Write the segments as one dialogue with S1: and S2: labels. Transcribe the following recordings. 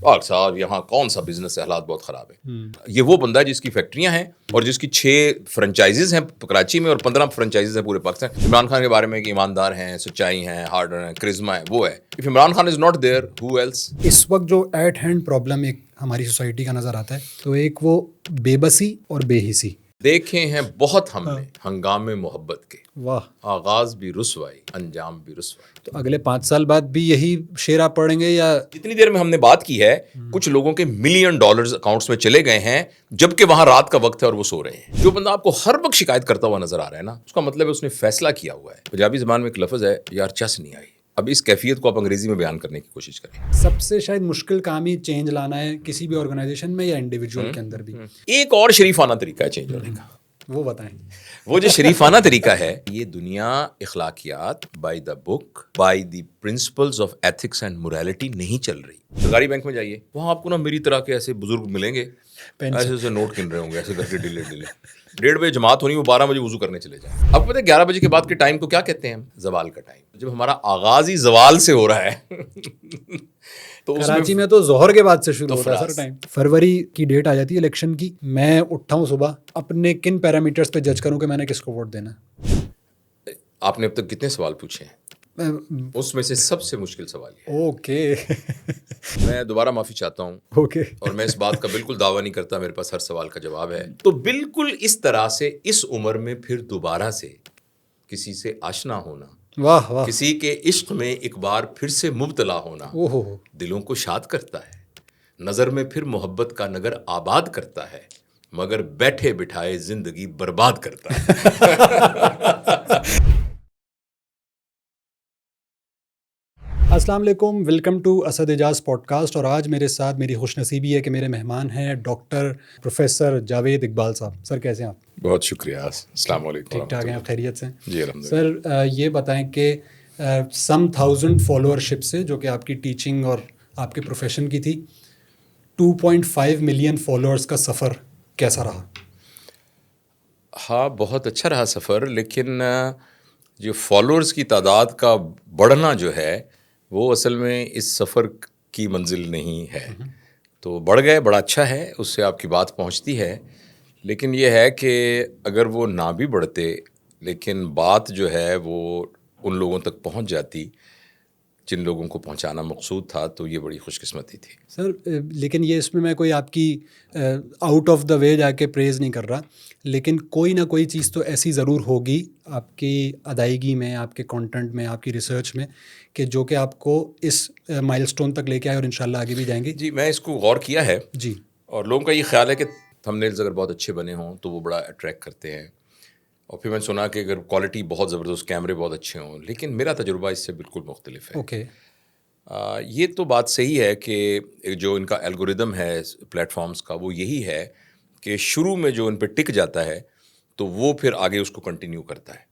S1: اور صاحب یہاں کون سا بزنس ہے, حالات بہت خراب ہے. یہ وہ بندہ ہے جس کی فیکٹریاں ہیں اور جس کی 6 فرنچائزز ہیں کراچی میں اور 15 فرنچائزز ہیں پورے پاکستان. عمران خان کے بارے میں کہ ایماندار ہیں, سچائی ہیں, ہارڈ ہیں, کرزما ہے, وہ ہے. If Imran Khan is not there who else.
S2: اس وقت جو ایٹ ہینڈ پرابلم ایک ہماری سوسائٹی کا نظر آتا ہے تو ایک وہ بے بسی اور بے حسی
S1: دیکھے ہیں بہت ہم نے ہنگام محبت کے,
S2: واہ,
S1: آغاز بھی رسوائی انجام بھی رسوائی.
S2: تو اگلے 5 سال بعد بھی یہی شعر آپ پڑھیں گے یا
S1: جتنی دیر میں ہم نے بات کی ہے کچھ لوگوں کے $1 ملین اکاؤنٹس میں چلے گئے ہیں جبکہ وہاں رات کا وقت ہے اور وہ سو رہے ہیں. جو بندہ آپ کو ہر وقت شکایت کرتا ہوا نظر آ رہا ہے نا, اس کا مطلب ہے اس نے فیصلہ کیا ہوا ہے. پنجابی زبان میں ایک لفظ ہے, یار چس نہیں آئی. اب اس کیفیت کو آپ انگریزی میں بیان کرنے کی کوشش کریں.
S2: سب سے شاید مشکل کام ہی چینج لانا ہے کسی بھی آرگنائزیشن میں یا انڈیویجول کے اندر بھی.
S1: ایک اور شریفانہ طریقہ ہے چینج ہونے کا,
S2: وہ بتائیں.
S1: وہ جو شریفانہ طریقہ ہے, یہ دنیا اخلاقیات by the book by the principles of ethics and morality نہیں چل رہی. سرکاری بینک میں جائیے, وہاں آپ کو نا میری طرح کے ایسے بزرگ ملیں گے, ایسے ایسے نوٹ گن رہے ہوں گے ایسے کر کے ڈیلے 1:30 بجے جماعت ہونی, وہ 12 بجے وضو کرنے چلے جائیں. اب پتہ ہے 11 بجے کے بعد کے ٹائم کو کیا کہتے ہیں ہم؟ زوال کا ٹائم. جب ہمارا آغاز ہی زوال سے ہو رہا ہے تو
S2: کراچی میں تو ظہر کے بعد سے شروع ہوتا ہے سر ٹائم. فروری کی ڈیٹ آ جاتی ہے الیکشن کی, میں اٹھا ہوں صبح, اپنے کن پیرامیٹرز پہ جج کروں کہ میں نے کس کو ووٹ دینا.
S1: آپ نے اب تک کتنے سوال پوچھے ہیں؟ اس میں سے سب سے مشکل سوال یہ ہے.
S2: اوکے
S1: میں دوبارہ معافی چاہتا ہوں,
S2: اوکے,
S1: اور میں اس بات کا بالکل دعویٰ نہیں کرتا میرے پاس ہر سوال کا جواب ہے. تو بالکل اس طرح سے اس عمر میں پھر دوبارہ سے کسی سے آشنا ہونا,
S2: واہ واہ,
S1: کسی کے عشق میں ایک بار پھر سے مبتلا ہونا دلوں کو شاد کرتا ہے. نظر میں پھر محبت کا نگر آباد کرتا ہے, مگر بیٹھے بٹھائے زندگی برباد کرتا ہے.
S2: السلام علیکم, welcome to Asad Ejaz podcast. اور آج میرے ساتھ میری خوش نصیبی ہے کہ میرے مہمان ہیں ڈاکٹر پروفیسر جاوید اقبال صاحب. سر کیسے ہیں آپ؟
S1: بہت شکریہ, السلام علیکم.
S2: ٹھیک ٹھاک ہیں آپ, خیریت سے؟
S1: جی الحمدللہ.
S2: سر یہ بتائیں کہ سم 1000 فالوورشپ سے, جو کہ آپ کی ٹیچنگ اور آپ کے پروفیشن کی تھی, 2.5 ملین فالوورس کا سفر کیسا رہا؟
S1: ہاں بہت اچھا رہا سفر, لیکن جو فالوورز کی تعداد کا بڑھنا جو ہے وہ اصل میں اس سفر کی منزل نہیں ہے. تو بڑھ گئے, بڑا اچھا ہے, اس سے آپ کی بات پہنچتی ہے. لیکن یہ ہے کہ اگر وہ نہ بھی بڑھتے لیکن بات جو ہے وہ ان لوگوں تک پہنچ جاتی جن لوگوں کو پہنچانا مقصود تھا, تو یہ بڑی خوش قسمتی تھی.
S2: سر لیکن یہ اس میں کوئی آپ کی آؤٹ آف دا وے جا کے پریز نہیں کر رہا, لیکن کوئی نہ کوئی چیز تو ایسی ضرور ہوگی آپ کی ادائیگی میں, آپ کے کانٹینٹ میں, آپ کی ریسرچ میں, کہ جو کہ آپ کو اس مائل سٹون تک لے کے آئے اور انشاءاللہ آگے بھی جائیں گے.
S1: جی میں اس کو غور کیا ہے
S2: جی,
S1: اور لوگوں کا یہ خیال ہے کہ تھمبنیلز اگر بہت اچھے بنے ہوں تو وہ بڑا اٹریکٹ کرتے ہیں, اور پھر میں سنا کہ اگر کوالٹی بہت زبردست, کیمرے بہت اچھے ہوں. لیکن میرا تجربہ اس سے بالکل مختلف ہے.
S2: اوکے,
S1: یہ تو بات صحیح ہے کہ جو ان کا الگوریدم ہے پلیٹ فارمز کا, وہ یہی ہے کہ شروع میں جو ان پہ ٹک جاتا ہے تو وہ پھر آگے اس کو کنٹینیو کرتا ہے.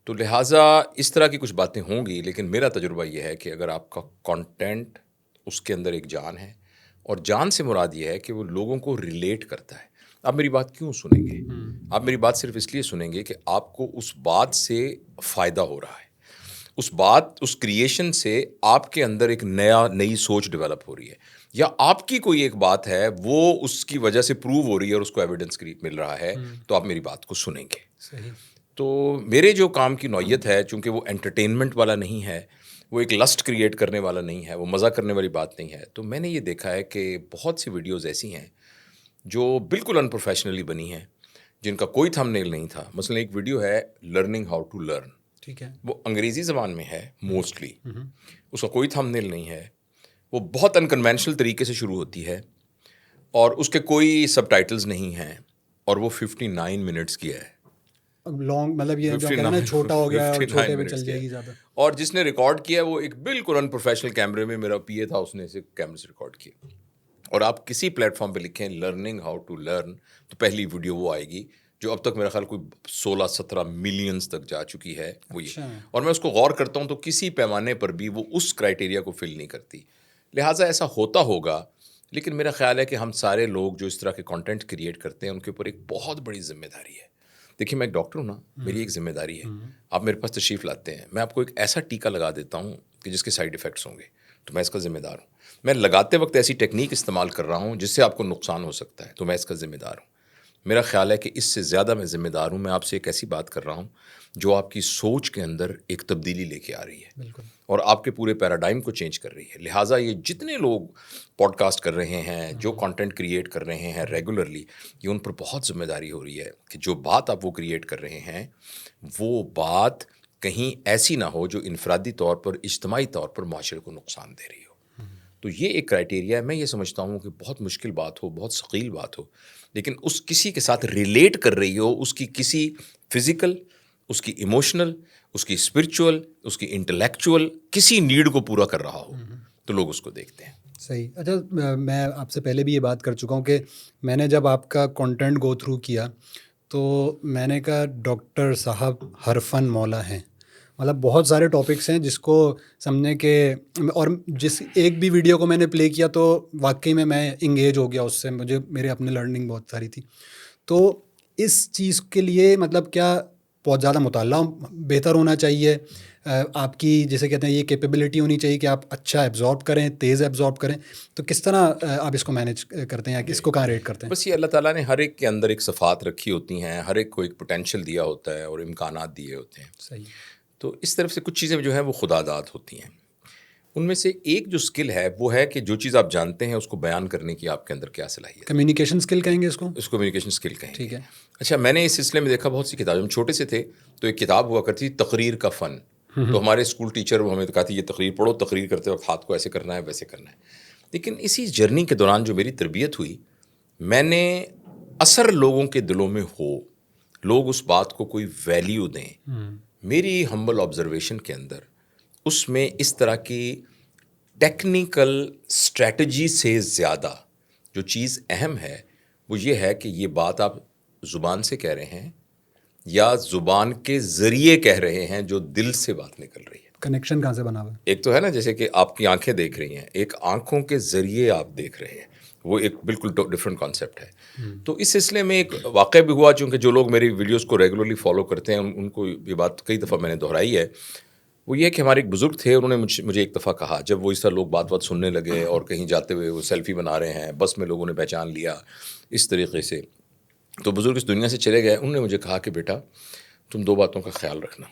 S1: تو لہٰذا اس طرح کی کچھ باتیں ہوں گی, لیکن میرا تجربہ یہ ہے کہ اگر آپ کا کانٹینٹ اس کے اندر ایک جان ہے, اور جان سے مراد یہ ہے کہ وہ لوگوں کو ریلیٹ کرتا ہے. آپ میری بات کیوں سنیں گے؟ آپ میری بات صرف اس لیے سنیں گے کہ آپ کو اس بات سے فائدہ ہو رہا ہے, اس کریشن سے آپ کے اندر ایک نئی سوچ ڈیولپ ہو رہی ہے, یا آپ کی کوئی ایک بات ہے وہ اس کی وجہ سے پروو ہو رہی ہے اور اس کو ایویڈنس مل رہا ہے, تو آپ میری بات کو سنیں گے.
S2: صحیح.
S1: تو میرے جو کام کی نوعیت ہے, چونکہ وہ انٹرٹینمنٹ والا نہیں ہے, وہ ایک لسٹ کریٹ کرنے والا نہیں ہے, وہ مزہ کرنے والی بات نہیں ہے, تو میں نے یہ دیکھا ہے کہ بہت سی ویڈیوز ایسی ہیں جو بالکل ان پروفیشنلی بنی ہیں, جن کا کوئی تھم نیل نہیں تھا. مثلا ایک ویڈیو ہے لرننگ ہاؤ ٹو لرن,
S2: ٹھیک ہے,
S1: وہ انگریزی زبان میں ہے موسٹلی, اس کا کوئی تھم نیل نہیں ہے, وہ بہت انکنوینشنل طریقے سے شروع ہوتی ہے, اور اس کے کوئی سب ٹائٹلز نہیں ہیں, اور وہ 59 منٹس کی ہے.
S2: لانگ مطلب یہ جو کہنا چھوٹا ہو گیا اور چھوٹے پہ چل جائے گی زیادہ.
S1: اور جس نے ریکارڈ کیا وہ ایک بالکل ان پروفیشنل کیمرے میں, میرا پی اے تھا, اس نے اسے کیمرے سے ریکارڈ کیا. اور آپ کسی پلیٹ فارم پہ لکھیں لرننگ ہاؤ ٹو لرن, تو پہلی ویڈیو وہ آئے گی جو اب تک میرا خیال کوئی 16-17 ملینز تک جا چکی ہے, وہ یہ. اور میں اس کو غور کرتا ہوں تو کسی پیمانے پر بھی وہ اس کرائٹیریا کو فل نہیں کرتی. لہٰذا ایسا ہوتا ہوگا, لیکن میرا خیال ہے کہ ہم سارے لوگ جو اس طرح کے کانٹینٹ کریٹ کرتے ہیں ان کے اوپر ایک بہت بڑی ذمہ داری ہے. دیکھیے میں ایک ڈاکٹر ہوں نا, میری ایک ذمہ داری ہے. آپ میرے پاس تشریف لاتے ہیں, میں آپ کو ایک ایسا ٹیکہ لگا دیتا ہوں کہ جس کے سائیڈ ایفیکٹس ہوں گے, تو میں اس کا ذمہ دار ہوں. میں لگاتے وقت ایسی ٹیکنیک استعمال کر رہا ہوں جس سے آپ کو نقصان ہو سکتا ہے، تو میں اس کا ذمہ دار ہوں. میرا خیال ہے کہ اس سے زیادہ میں ذمہ دار ہوں. میں آپ سے ایک ایسی بات کر رہا ہوں جو آپ کی سوچ کے اندر ایک تبدیلی لے کے آ رہی ہے
S2: بالکل.
S1: اور آپ کے پورے پیراڈائم کو چینج کر رہی ہے. لہٰذا یہ جتنے لوگ پوڈ کاسٹ کر رہے ہیں، جو کانٹینٹ کریٹ کر رہے ہیں ریگولرلی، یہ ان پر بہت ذمہ داری ہو رہی ہے کہ جو بات آپ وہ کریٹ کر رہے ہیں وہ بات کہیں ایسی نہ ہو جو انفرادی طور پر، اجتماعی طور پر معاشرے کو نقصان دے رہی ہو. تو یہ ایک کرائٹیریا ہے. میں یہ سمجھتا ہوں کہ بہت مشکل بات ہو، بہت ثقیل بات ہو، لیکن اس کسی کے ساتھ ریلیٹ کر رہی ہو، اس کی کسی فزیکل، اس کی ایموشنل، اس کی اسپرچول، اس کی انٹلیکچوئل کسی نیڈ کو پورا کر رہا ہو تو لوگ اس کو دیکھتے ہیں.
S2: صحیح. اچھا، میں آپ سے پہلے بھی یہ بات کر چکا ہوں کہ میں نے جب آپ کا کانٹینٹ گو تھرو کیا تو میں نے کہا ڈاکٹر صاحب ہر فن مولا ہیں. مطلب بہت سارے ٹاپکس ہیں جس کو سمجھنے کے، اور جس ایک بھی ویڈیو کو میں نے پلے کیا تو واقعی میں انگیج ہو گیا اس سے. مجھے میرے اپنے لرننگ بہت ساری تھی. تو اس چیز کے لیے مطلب کیا بہت زیادہ مطالعہ بہتر ہونا چاہیے؟ آپ کی جیسے کہتے ہیں یہ کیپیبلٹی ہونی چاہیے کہ آپ اچھا ایبزارب کریں، تیز ایبزارب کریں. تو کس طرح آپ اس کو مینیج کرتے ہیں یا اس کو کہاں ریٹ کرتے ہیں؟
S1: بس یہ اللہ تعالیٰ نے ہر ایک کے اندر ایک صفات رکھی ہوتی ہیں، ہر ایک کو ایک پوٹینشیل دیا ہوتا ہے اور امکانات دیے ہوتے ہیں.
S2: صحیح.
S1: تو اس طرف سے کچھ چیزیں جو ہیں وہ خدا داد ہوتی ہیں. ان میں سے ایک جو اسکل ہے وہ ہے کہ جو چیز آپ جانتے ہیں اس کو بیان کرنے کی آپ کے اندر کیا صلاحیت.
S2: کمیونیکیشن اسکل کہیں گے اس کو؟
S1: اس کو کمیونیکیشن اسکل کہیں گے.
S2: ٹھیک ہے.
S1: اچھا، میں نے اس سلسلے میں دیکھا بہت سی کتابیں، ہم چھوٹے سے تھے تو ایک کتاب ہوا کرتی تھی تقریر کا فن. تو ہمارے اسکول ٹیچر ہمیں کہا تھی یہ تقریر پڑھو، تقریر کرتے وقت ہاتھ کو ایسے کرنا ہے، ویسے کرنا ہے. لیکن اسی جرنی کے دوران جو میری تربیت ہوئی، میں نے اثر لوگوں کے دلوں میں ہو، لوگ اس بات کو کوئی ویلیو دیں، میری ہمبل آبزرویشن کے اندر اس میں اس طرح کی ٹیکنیکل اسٹریٹجی سے زیادہ جو چیز اہم ہے وہ یہ ہے کہ یہ بات آپ زبان سے کہہ رہے ہیں یا زبان کے ذریعے کہہ رہے ہیں جو دل سے بات نکل رہی ہے.
S2: کنیکشن کہاں سے بنا ہوا ہے؟
S1: ایک تو ہے نا جیسے کہ آپ کی آنکھیں دیکھ رہی ہیں، ایک آنکھوں کے ذریعے آپ دیکھ رہے ہیں، وہ ایک بالکل ڈفرینٹ کانسیپٹ ہے. تو اس سلسلے میں ایک واقعہ بھی ہوا، چونکہ جو لوگ میری ویڈیوز کو ریگولرلی فالو کرتے ہیں ان کو یہ بات کئی دفعہ میں نے دہرائی ہے. وہ یہ کہ ہمارے ایک بزرگ تھے، انہوں نے مجھے ایک دفعہ کہا، جب وہ اس طرح لوگ بات سننے لگے اور کہیں جاتے ہوئے وہ سیلفی بنا رہے ہیں، بس میں لوگوں نے پہچان لیا اس طریقے سے، تو بزرگ اس دنیا سے چلے گئے. انہوں نے مجھے کہا کہ بیٹا تم دو باتوں کا خیال رکھنا.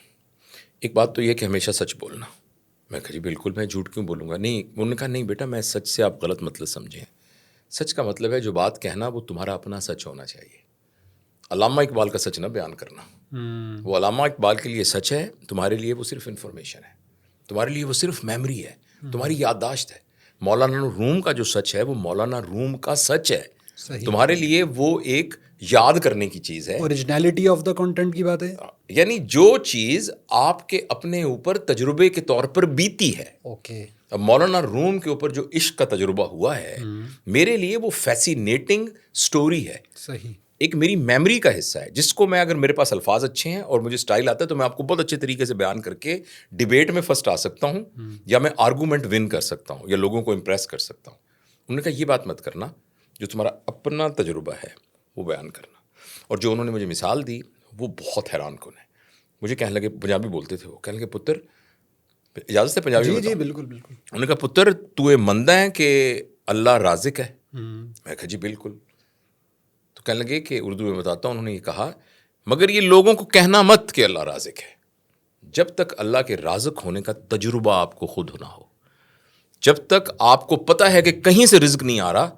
S1: ایک بات تو یہ کہ ہمیشہ سچ بولنا. میں کہا جی بالکل، میں جھوٹ کیوں بولوں گا؟ نہیں. انہوں نے کہا نہیں بیٹا، میں سچ سے آپ غلط مطلب سمجھیں. سچ کا مطلب ہے جو بات کہنا وہ تمہارا اپنا سچ ہونا چاہیے. علامہ اقبال کا سچ نہ بیان کرنا. وہ علامہ اقبال کے لیے سچ ہے، تمہارے لیے وہ صرف انفارمیشن ہے، تمہارے لیے وہ صرف میموری ہے، تمہاری یادداشت ہے. مولانا روم کا جو سچ ہے وہ مولانا روم کا سچ ہے.
S2: صحیح.
S1: تمہارے لیے وہ ایک یاد کرنے کی چیز ہے.
S2: اوریجنلٹی آف دا کنٹینٹ کی بات ہے،
S1: یعنی جو چیز آپ کے اپنے اوپر تجربے کے طور پر بیتی ہے.
S2: اوکے.
S1: اب مولانا روم کے اوپر جو عشق کا تجربہ ہوا ہے، میرے لیے وہ فیسینیٹنگ سٹوری ہے.
S2: صحیح.
S1: ایک میری میموری کا حصہ ہے جس کو میں، اگر میرے پاس الفاظ اچھے ہیں اور مجھے سٹائل آتا ہے تو میں آپ کو بہت اچھے طریقے سے بیان کر کے ڈیبیٹ میں فرسٹ آ سکتا ہوں، یا میں آرگومنٹ ون کر سکتا ہوں، یا لوگوں کو امپریس کر سکتا ہوں. انہوں نے کہا یہ بات مت کرنا، جو تمہارا اپنا تجربہ ہے وہ بیان کرنا. اور جو انہوں نے مجھے مثال دی وہ بہت حیران کن ہے. مجھے کہنے لگے، پنجابی بولتے تھے وہ، کہنے لگے پتر، اجازت ہے پنجابی میں؟
S2: جی بالکل بالکل.
S1: انہوں نے کہا پتر تو یہ مندہ ہے کہ اللہ رازق ہے؟ میں کہا جی بالکل. تو کہنے لگے کہ اردو میں بتاتا ہوں. انہوں نے یہ کہا مگر یہ لوگوں کو کہنا مت کہ اللہ رازق ہے، جب تک اللہ کے رازق ہونے کا تجربہ آپ کو خود ہونا ہو، جب تک آپ کو پتہ ہے کہ کہیں سے رزق نہیں آ رہا،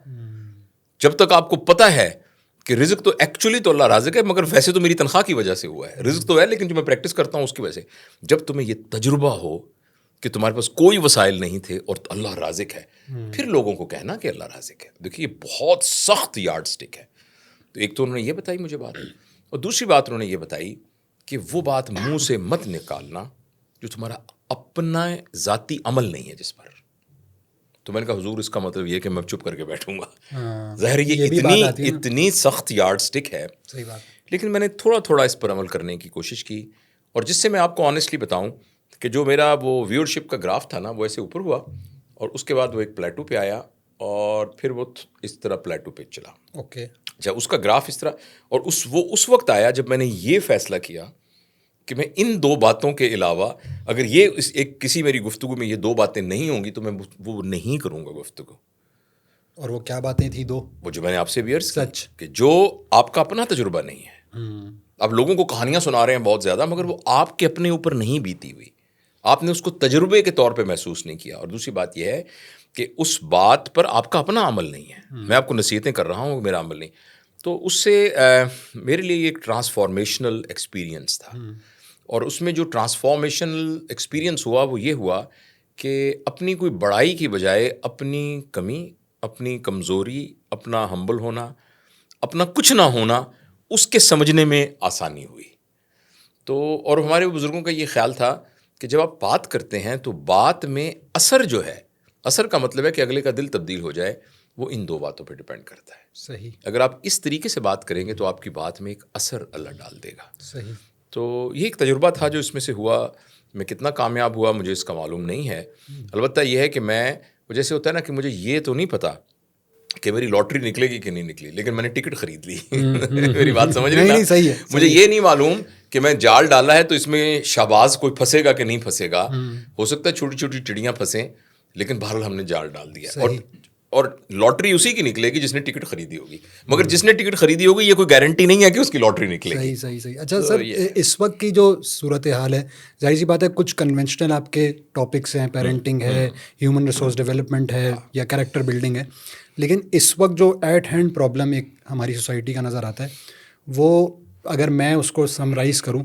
S1: جب تک آپ کو پتہ ہے کہ رزق تو ایکچولی تو اللہ رازق ہے مگر ویسے تو میری تنخواہ کی وجہ سے ہوا ہے، رزق تو ہے لیکن جو میں پریکٹس کرتا ہوں اس کی وجہ سے، جب تمہیں یہ تجربہ ہو کہ تمہارے پاس کوئی وسائل نہیں تھے اور اللہ رازق ہے، پھر لوگوں کو کہنا کہ اللہ رازق ہے. دیکھیے یہ بہت سخت یارڈ سٹک ہے. تو ایک تو انہوں نے یہ بتائی مجھے بات، اور دوسری بات انہوں نے یہ بتائی کہ وہ بات منہ سے مت نکالنا جو تمہارا اپنا ذاتی عمل نہیں ہے جس پر. تو میں نے کہا حضور اس کا مطلب یہ کہ میں چپ کر کے بیٹھوں گا. ظاہر یہ اتنی سخت یارڈ سٹک ہے.
S2: صحیح بات.
S1: لیکن میں نے تھوڑا تھوڑا اس پر عمل کرنے کی کوشش کی، اور جس سے میں آپ کو آنیسٹلی بتاؤں کہ جو میرا وہ ویورشپ کا گراف تھا نا وہ ایسے اوپر ہوا، اور اس کے بعد وہ ایک پلیٹو پہ آیا، اور پھر وہ اس طرح پلیٹو پہ چلا.
S2: اوکے.
S1: جب اس کا گراف اس طرح، اور وہ اس وقت آیا جب میں نے یہ فیصلہ کیا کہ میں ان دو باتوں کے علاوہ اگر یہ ایک کسی میری گفتگو میں یہ دو باتیں نہیں ہوں گی تو میں وہ نہیں کروں گا گفتگو.
S2: اور وہ کیا باتیں تھیں دو؟
S1: وہ جو میں نے آپ سے بھی عرض کی
S2: سچ
S1: کہ جو آپ کا اپنا تجربہ نہیں ہے. آپ لوگوں کو کہانیاں سنا رہے ہیں بہت زیادہ, مگر وہ آپ کے اپنے اوپر نہیں بیتی ہوئی, آپ نے اس کو تجربے کے طور پہ محسوس نہیں کیا. اور دوسری بات یہ ہے کہ اس بات پر آپ کا اپنا عمل نہیں ہے. میں آپ کو نصیحتیں کر رہا ہوں, میرا عمل نہیں. تو اس سے میرے لیے یہ ایک ٹرانسفارمیشنل ایکسپیرینس تھا. اور اس میں جو ٹرانسفارمیشنل ایکسپیرینس ہوا وہ یہ ہوا کہ اپنی کوئی بڑائی کی بجائے اپنی کمی, اپنی کمزوری, اپنا ہمبل ہونا, اپنا کچھ نہ ہونا, اس کے سمجھنے میں آسانی ہوئی. تو اور ہمارے بزرگوں کا یہ خیال تھا کہ جب آپ بات کرتے ہیں تو بات میں اثر جو ہے, اثر کا مطلب ہے کہ اگلے کا دل تبدیل ہو جائے, وہ ان دو باتوں پہ ڈپینڈ کرتا ہے.
S2: صحیح.
S1: اگر آپ اس طریقے سے بات کریں گے تو آپ کی بات میں ایک اثر اللہ ڈال دے گا.
S2: صحیح.
S1: تو یہ ایک تجربہ تھا جو اس میں سے ہوا. میں کتنا کامیاب ہوا مجھے اس کا معلوم نہیں ہے. البتہ یہ ہے کہ میں, جیسے ہوتا ہے نا کہ مجھے یہ تو نہیں پتا کہ میری لاٹری نکلے گی کہ نہیں نکلی, لیکن میں نے ٹکٹ خرید لی. میری بات سمجھ رہی نا؟
S2: صحیح ہے.
S1: مجھے یہ نہیں معلوم کہ میں جال ڈالا ہے تو اس میں شہباز کوئی پھنسے گا کہ نہیں پھنسے گا. ہو سکتا ہے چھوٹی چھوٹی چڑیاں پھنسیں, لیکن بہرحال ہم نے جال ڈال دیا. اور لاٹری اسی کی نکلے گی جس نے ٹکٹ خریدی ہوگی, مگر جس نے ٹکٹ خریدی ہوگی یہ کوئی گارنٹی نہیں ہے کہ اس کی لاٹری نکلے گی.
S2: صحیح. اچھا سر, اس وقت کی جو صورت حال ہے, ظاہر سی بات ہے کچھ کنونشنل آپ کے ٹاپکس ہیں, پیرنٹنگ ہے, ہیومن ریسورس ڈیولپمنٹ ہے, یا کریکٹر بلڈنگ ہے, لیکن اس وقت جو ایٹ ہینڈ پرابلم ایک ہماری سوسائٹی کا نظر آتا ہے, وہ اگر میں اس کو سمرائز کروں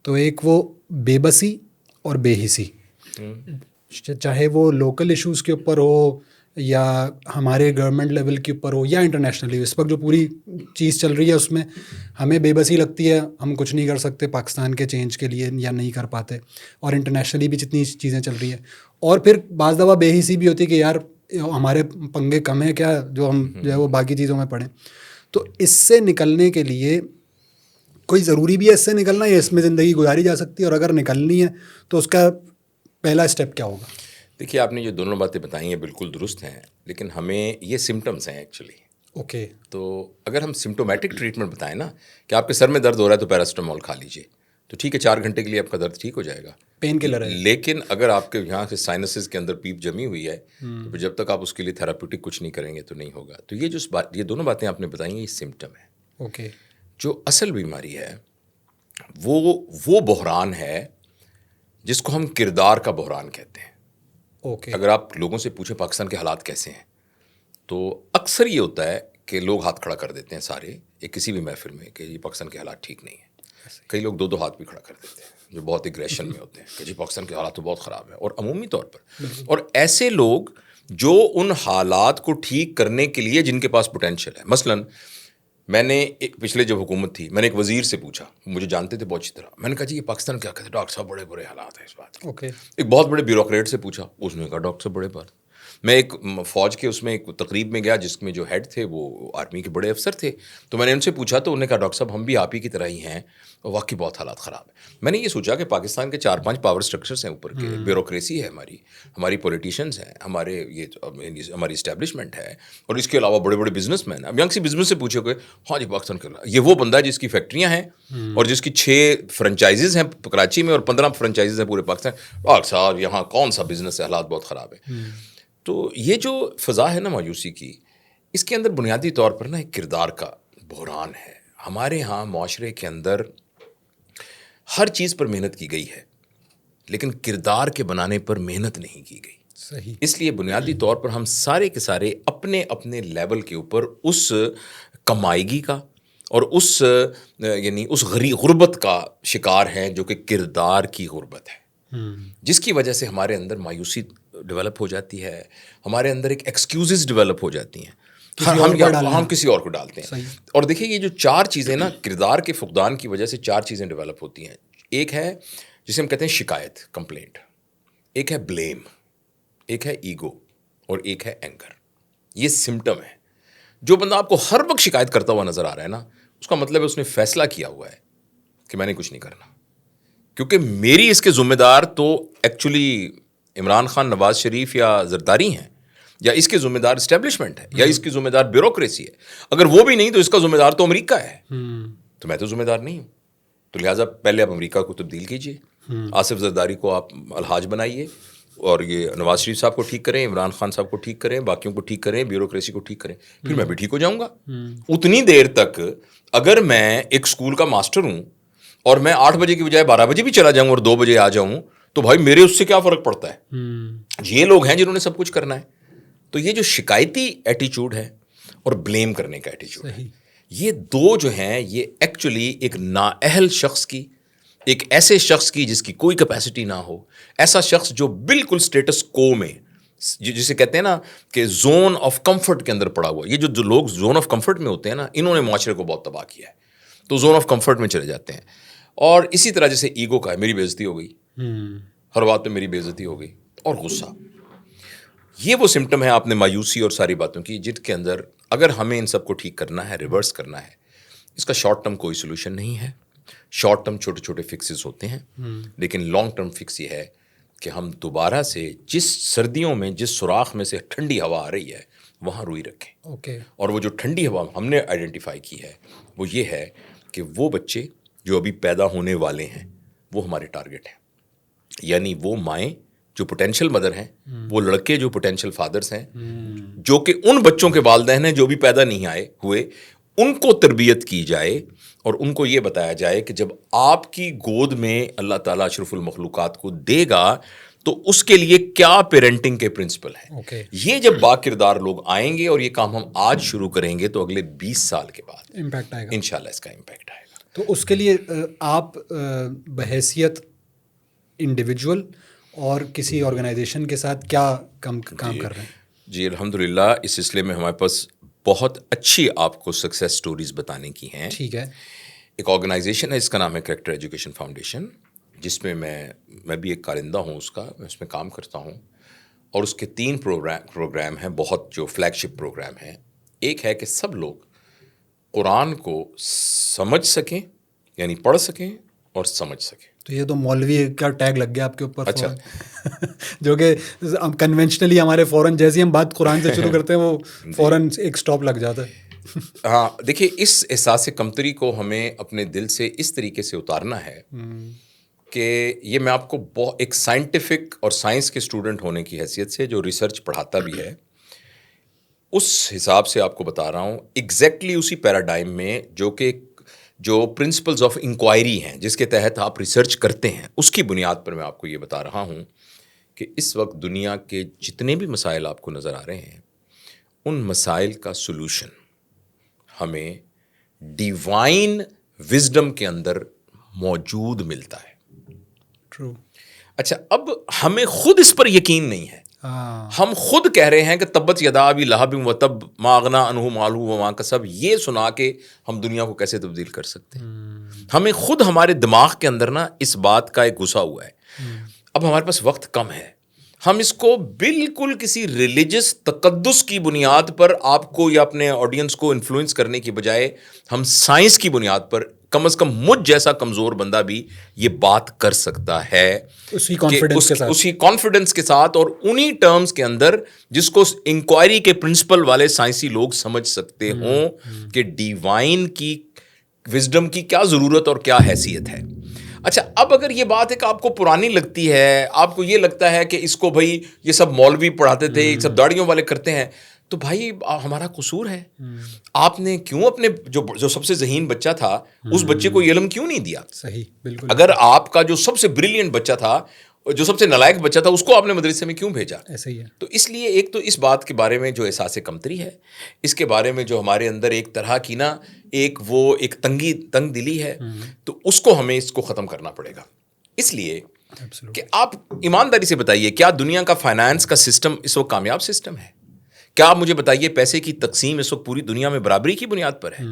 S2: تو ایک وہ بے بسی اور بے حسی, چاہے وہ لوکل ایشوز کے اوپر ہو یا ہمارے گورنمنٹ لیول کے اوپر ہو یا انٹرنیشنلی. اس وقت جو پوری چیز چل رہی ہے اس میں ہمیں بے بسی لگتی ہے, ہم کچھ نہیں کر سکتے پاکستان کے چینج کے لیے یا نہیں کر پاتے, اور انٹرنیشنلی بھی جتنی چیزیں چل رہی ہیں. اور پھر بعض دفعہ بے حسی بھی ہوتی ہے کہ یار ہمارے پنگے کم ہیں کیا جو ہم جو ہے وہ باقی چیزوں میں پڑھیں. تو اس سے نکلنے کے لیے کوئی ضروری بھی ہے اس سے نکلنا, یا اس میں زندگی گزاری جا سکتی ہے, اور اگر نکلنی ہے تو اس کا پہلا اسٹیپ کیا ہوگا؟
S1: دیکھیے, آپ نے جو دونوں باتیں بتائی ہیں بالکل درست ہیں, لیکن ہمیں یہ سمٹمس ہیں ایکچولی.
S2: اوکے.
S1: تو اگر ہم سمٹومیٹک ٹریٹمنٹ بتائیں نا کہ آپ کے سر میں درد ہو رہا ہے تو پیراسٹامول کھا لیجیے, تو ٹھیک ہے 4 گھنٹے کے لیے آپ کا درد ٹھیک ہو جائے گا,
S2: پین کلر ہے.
S1: لیکن اگر آپ کے یہاں سے سائنسز کے اندر پیپ جمی ہوئی ہے تو پھر جب تک آپ اس کے لیے تھراپیوٹک کچھ نہیں کریں گے تو نہیں ہوگا. تو یہ دونوں باتیں آپ نے بتائی ہیں, یہ سمٹم ہے.
S2: اوکے.
S1: جو اصل بیماری ہے وہ بحران ہے جس کو ہم کردار کا بحران کہتے ہیں.
S2: اوکے.
S1: اگر آپ لوگوں سے پوچھیں پاکستان کے حالات کیسے ہیں تو اکثر یہ ہوتا ہے کہ لوگ ہاتھ کھڑا کر دیتے ہیں سارے ایک کسی بھی محفل میں کہ یہ پاکستان کے حالات ٹھیک نہیں ہیں. کئی لوگ 2 ہاتھ بھی کھڑا کر دیتے ہیں جو بہت ایگریشن میں ہوتے ہیں کہ جی پاکستان کے حالات تو بہت خراب ہیں, اور عمومی طور پر. اور ایسے لوگ جو ان حالات کو ٹھیک کرنے کے لیے جن کے پاس پوٹینشیل ہے. مثلاً میں نے پچھلے جب حکومت تھی میں نے ایک وزیر سے پوچھا, مجھے جانتے تھے بہت اچھی طرح, میں نے کہا جی یہ پاکستان کیا کہتے ہیں؟ ڈاکٹر صاحب بڑے برے حالات ہیں اس بات کے.
S2: اوکے.
S1: ایک بہت بڑے بیوروکریٹ سے پوچھا, اس نے کہا ڈاکٹر صاحب بڑے بات. میں ایک فوج کے اس میں ایک تقریب میں گیا جس میں جو ہیڈ تھے وہ آرمی کے بڑے افسر تھے, تو میں نے ان سے پوچھا تو انہوں نے کہا ڈاکٹر صاحب ہم بھی آپ ہی کی طرح ہی ہیں, واقعی بہت حالات خراب ہیں. میں نے یہ سوچا کہ پاکستان کے 4-5 پاور اسٹرکچرس ہیں اوپر کے, بیوروکریسی ہے ہماری پولیٹیشینس ہیں, ہماری اسٹیبلشمنٹ ہے, اور اس کے علاوہ بڑے بڑے بزنس مین ہیں. اب ینگ سی بزنس سے پوچھو کہ ہاں جی پاکستان کا یہ وہ بندہ ہے جس کی فیکٹریاں ہیں اور جس کی 6 فرنچائزز ہیں کراچی میں اور 15 فرنچائزز ہیں پورے پاکستان. ڈاکٹر صاحب یہاں کون سا بزنس ہے, حالات بہت خراب ہیں. تو یہ جو فضا ہے نا مایوسی کی, اس کے اندر بنیادی طور پر نا ایک کردار کا بحران ہے. ہمارے ہاں معاشرے کے اندر ہر چیز پر محنت کی گئی ہے لیکن کردار کے بنانے پر محنت نہیں کی گئی.
S2: صحیح.
S1: اس لیے بنیادی طور پر ہم سارے کے سارے اپنے اپنے لیول کے اوپر اس کمائیگی کا اور اس یعنی اس غربت کا شکار ہیں جو کہ کردار کی غربت ہے, جس کی وجہ سے ہمارے اندر مایوسی ڈیولپ ہو جاتی ہے, ہمارے اندر ایک ایکسکیوزز ڈیولپ ہو جاتی ہیں, ہم کسی اور کو ڈالتے ہیں. اور دیکھیے یہ جو 4 چیزیں نا کردار کے فقدان کی وجہ سے 4 چیزیں ڈیولپ ہوتی ہیں. ایک ہے جسے ہم کہتے ہیں شکایت, کمپلینٹ, ایک ہے بلیم, ایک ہے ایگو, اور ایک ہے اینگر. یہ سمٹم ہے. جو بندہ آپ کو ہر وقت شکایت کرتا ہوا نظر آ رہا ہے نا, اس کا مطلب ہے اس نے فیصلہ کیا ہوا ہے کہ میں نے کچھ نہیں کرنا, کیونکہ میری اس کے ذمہ دار تو ایکچولی عمران خان, نواز شریف یا زرداری ہیں, یا اس کے ذمہ دار اسٹیبلشمنٹ ہے, یا اس کی ذمہ دار بیوروکریسی ہے. اگر وہ بھی نہیں تو اس کا ذمہ دار تو امریکہ ہے, تو میں تو ذمہ دار نہیں ہوں. تو لہٰذا پہلے آپ امریکہ کو تبدیل کیجیے, آصف زرداری کو آپ الحاج بنائیے, اور یہ نواز شریف صاحب کو ٹھیک کریں, عمران خان صاحب کو ٹھیک کریں, باقیوں کو ٹھیک کریں, بیوروکریسی کو ٹھیک کریں, پھر میں بھی ٹھیک ہو جاؤں گا. اتنی دیر تک اگر میں ایک اسکول کا ماسٹر ہوں اور میں 8 بجے کی بجائے 12 بجے بھی چلا جاؤں اور 2 بجے آ جاؤں, تو بھائی میرے اس سے کیا فرق پڑتا ہے؟ یہ لوگ ہیں جنہوں نے سب کچھ کرنا ہے. تو یہ جو شکایتی ایٹیچیوڈ ہے اور بلیم کرنے کا ایٹیچیوڈ ہے, یہ دو جو ہیں یہ ایکچولی ایک نااہل شخص کی, ایک ایسے شخص کی جس کی کوئی کیپیسٹی نہ ہو, ایسا شخص جو بالکل اسٹیٹس کو میں, جسے کہتے ہیں نا کہ زون آف کمفرٹ کے اندر پڑا ہوا, یہ جو لوگ زون آف کمفرٹ میں ہوتے ہیں نا, انہوں نے معاشرے کو بہت تباہ کیا ہے. تو زون آف کمفرٹ میں چلے جاتے ہیں. اور اسی طرح جیسے ایگو کا ہے, میری بے عزتی ہو گئی, ہر بات پہ میری بے عزتی ہو گئی, اور غصہ, یہ وہ سمٹم ہے آپ نے مایوسی اور ساری باتوں کی, جن کے اندر اگر ہمیں ان سب کو ٹھیک کرنا ہے, ریورس کرنا ہے, اس کا شارٹ ٹرم کوئی سولوشن نہیں ہے. شارٹ ٹرم چھوٹے چھوٹے فکسز ہوتے ہیں, لیکن لانگ ٹرم فکس یہ ہے کہ ہم دوبارہ سے جس سردیوں میں جس سوراخ میں سے ٹھنڈی ہوا آ رہی ہے وہاں روئی رکھیں. اور وہ جو ٹھنڈی ہوا ہم نے آئیڈینٹیفائی کی ہے وہ یہ ہے کہ وہ بچے جو ابھی پیدا ہونے والے ہیں وہ ہمارے ٹارگٹ ہیں. یعنی وہ مائیں جو پوٹینشیل مدر ہیں, وہ لڑکے جو پوٹینشیل فادرز ہیں, جو کہ ان بچوں کے والدین ہیں جو بھی پیدا نہیں آئے ہوئے, ان کو تربیت کی جائے اور ان کو یہ بتایا جائے کہ جب آپ کی گود میں اللہ تعالیٰ اشرف المخلوقات کو دے گا تو اس کے لیے کیا پیرنٹنگ کے پرنسپل ہیں. یہ جب با کردار لوگ آئیں گے اور یہ کام ہم آج شروع کریں گے تو اگلے 20 سال کے بعد
S2: امپیکٹ آئے گا,
S1: انشاءاللہ اس کا امپیکٹ آئے گا.
S2: تو اس کے لیے آپ بحیثیت انڈیویجول اور کسی آرگنائزیشن کے ساتھ کیا کام کر رہے ہیں؟
S1: جی الحمدللہ اس سلسلے میں ہمارے پاس بہت اچھی آپ کو سکسیس سٹوریز بتانے کی ہیں.
S2: ٹھیک ہے.
S1: ایک آرگنائزیشن ہے, اس کا نام ہے کریکٹر ایجوکیشن فاؤنڈیشن, جس میں میں بھی ایک کارندہ ہوں اس کا, میں اس میں کام کرتا ہوں. اور اس کے 3 پروگرام ہیں بہت جو فلیگ شپ پروگرام ہیں. ایک ہے کہ سب لوگ قرآن کو سمجھ سکیں, یعنی پڑھ سکیں اور سمجھ سکیں.
S2: تو یہ تو مولوی کا ٹیگ لگ گیا آپ کے اوپر.
S1: اچھا.
S2: جو کہ کنونشنلی ہمارے فوراً جیسے ہم بات قرآن سے شروع کرتے ہیں وہ فوراً ایک سٹاپ لگ جاتا ہے.
S1: ہاں دیکھیے, اس احساس کمتری کو ہمیں اپنے دل سے اس طریقے سے اتارنا ہے کہ یہ میں آپ کو ایک سائنٹیفک اور سائنس کے اسٹوڈنٹ ہونے کی حیثیت سے جو ریسرچ پڑھاتا بھی ہے اس حساب سے آپ کو بتا رہا ہوں. ایگزیکٹلی اسی پیراڈائم میں جو پرنسپلز آف انکوائری ہیں جس کے تحت آپ ریسرچ کرتے ہیں, اس کی بنیاد پر میں آپ کو یہ بتا رہا ہوں کہ اس وقت دنیا کے جتنے بھی مسائل آپ کو نظر آ رہے ہیں ان مسائل کا سلوشن ہمیں ڈیوائن وزڈم کے اندر موجود ملتا ہے.
S2: ٹرو.
S1: اچھا, اب ہمیں خود اس پر یقین نہیں ہے. ہم خود کہہ رہے ہیں کہ تبت یدا ابی لہب وتب ما اغنی عنہ مالہ وما کسب, یہ سنا کے ہم دنیا کو کیسے تبدیل کر سکتے ہیں. ہمیں خود ہمارے دماغ کے اندر نا اس بات کا ایک گھسا ہوا ہے. اب ہمارے پاس وقت کم ہے, ہم اس کو بالکل کسی ریلیجس تقدس کی بنیاد پر آپ کو یا اپنے آڈینس کو انفلوئنس کرنے کی بجائے ہم سائنس کی بنیاد پر, کم از کم مجھ جیسا کمزور بندہ بھی یہ بات کر سکتا ہے
S2: اسی
S1: کانفیڈنس کے ساتھ اور انہی ٹرمز کے اندر جس کو انکوائری کے پرنسپل والے سائنسی لوگ سمجھ سکتے ہوں کہ ڈیوائن کی وزڈم کی کیا ضرورت اور کیا حیثیت ہے. اچھا, اب اگر یہ بات ہے کہ آپ کو پرانی لگتی ہے, آپ کو یہ لگتا ہے کہ اس کو بھائی یہ سب مولوی پڑھاتے تھے, یہ سب داڑھیوں والے کرتے ہیں, تو بھائی ہمارا قصور ہے. آپ نے کیوں اپنے جو سب سے ذہین بچہ تھا اس بچے کو یہ علم کیوں نہیں دیا؟
S2: صحیح, بالکل.
S1: اگر آپ کا جو سب سے بریلینٹ بچہ تھا, جو سب سے نالائق بچہ تھا, اس کو آپ نے مدرسے میں کیوں بھیجا؟
S2: ایسا ہی ہے.
S1: تو اس لیے ایک تو اس بات کے بارے میں جو احساس کمتری ہے, اس کے بارے میں جو ہمارے اندر ایک طرح کی نا ایک تنگ دلی ہے, تو اس کو ہمیں اس کو ختم کرنا پڑے گا. اس لیے کہ آپ ایمانداری سے بتائیے, کیا دنیا کا فائنانس کا سسٹم اس وقت کامیاب سسٹم ہے؟ کیا آپ مجھے بتائیے پیسے کی تقسیم اس وقت پوری دنیا میں برابری کی بنیاد پر ہے؟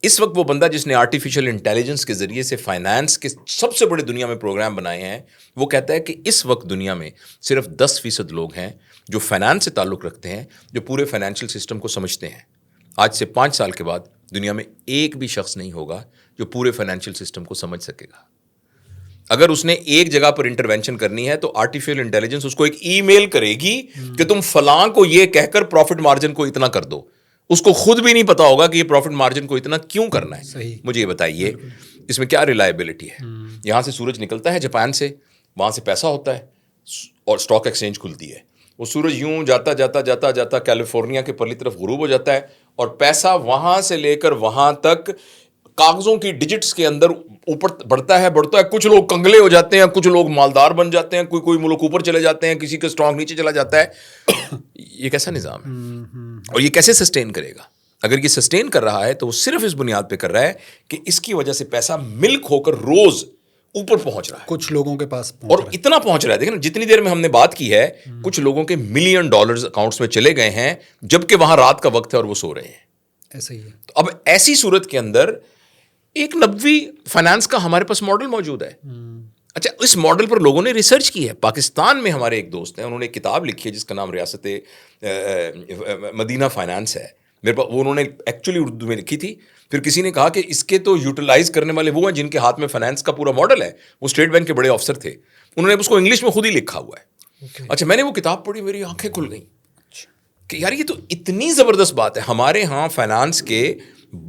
S1: اس وقت وہ بندہ جس نے آرٹیفیشل انٹیلیجنس کے ذریعے سے فائنانس کے سب سے بڑے دنیا میں پروگرام بنائے ہیں, وہ کہتا ہے کہ اس وقت دنیا میں صرف 10% لوگ ہیں جو فائنانس سے تعلق رکھتے ہیں, جو پورے فائنینشیل سسٹم کو سمجھتے ہیں. آج سے 5 سال کے بعد دنیا میں ایک بھی شخص نہیں ہوگا جو پورے فائنینشیل سسٹم کو سمجھ سکے گا. اگر اس نے ایک جگہ پر انٹرونشن کرنی ہے تو آرٹیفیشل انٹیلیجنس اس کو ایک ای میل کرے گی کہ تم فلاں کو یہ کہہ کر پروفٹ مارجن کو اتنا کر دو, اس کو خود بھی نہیں پتا ہوگا کہ یہ پروفٹ مارجن کو اتنا کیوں کرنا ہے.
S2: صحیح.
S1: مجھے یہ بتائیے اس میں کیا ریلائبلٹی ہے؟ یہاں سے سورج نکلتا ہے جاپان سے، وہاں سے پیسہ ہوتا ہے اور اسٹاک ایکسچینج کھلتی ہے. وہ سورج یوں جاتا جاتا جاتا جاتا کیلیفورنیا کے پرلی طرف غروب ہو جاتا ہے اور پیسہ وہاں سے لے کر وہاں تک کاغذوں کی ڈیجٹس کے اندر اوپر بڑھتا ہے. کچھ لوگ کنگلے ہو جاتے ہیں، کچھ لوگ مالدار بن جاتے ہیں، کوئی ملک اوپر چلے جاتے ہیں، کسی کا اسٹاک نیچے چلا جاتا ہے. یہ کیسا نظام ہے اور یہ کیسے سسٹین کرے گا؟ اگر یہ سسٹین کر رہا ہے تو وہ صرف اس بنیاد پہ کر رہا ہے کہ اس کی وجہ سے پیسہ ملک ہو کر روز اوپر پہنچ رہا ہے،
S2: کچھ لوگوں کے پاس
S1: اور اتنا پہنچ رہا ہے. دیکھیں نا جتنی دیر میں ہم نے بات کی ہے، کچھ لوگوں کے $1 ملین اکاؤنٹس میں چلے گئے ہیں جبکہ وہاں رات کا وقت ہے اور وہ سو رہے ہیں.
S2: ایسا ہی ہے.
S1: تو اب ایسی صورت کے اندر ایک نبوی فائنانس کا ہمارے پاس ماڈل موجود ہے. اچھا، اس ماڈل پر لوگوں نے ریسرچ کی ہے. پاکستان میں ہمارے ایک دوست ہیں، انہوں نے ایک کتاب لکھی ہے جس کا نام ریاست مدینہ فائنانس ہے. میرے پاس وہ انہوں نے ایکچولی اردو میں لکھی تھی. پھر کسی نے کہا کہ اس کے تو یوٹیلائز کرنے والے وہ ہیں جن کے ہاتھ میں فائنانس کا پورا ماڈل ہے. وہ اسٹیٹ بینک کے بڑے افسر تھے، انہوں نے اس کو انگلش میں خود ہی لکھا ہوا ہے. اچھا، میں نے وہ کتاب پڑھی، میری آنکھیں کھل گئیں کہ یار یہ تو اتنی زبردست بات ہے. ہمارے ہاں فائنانس کے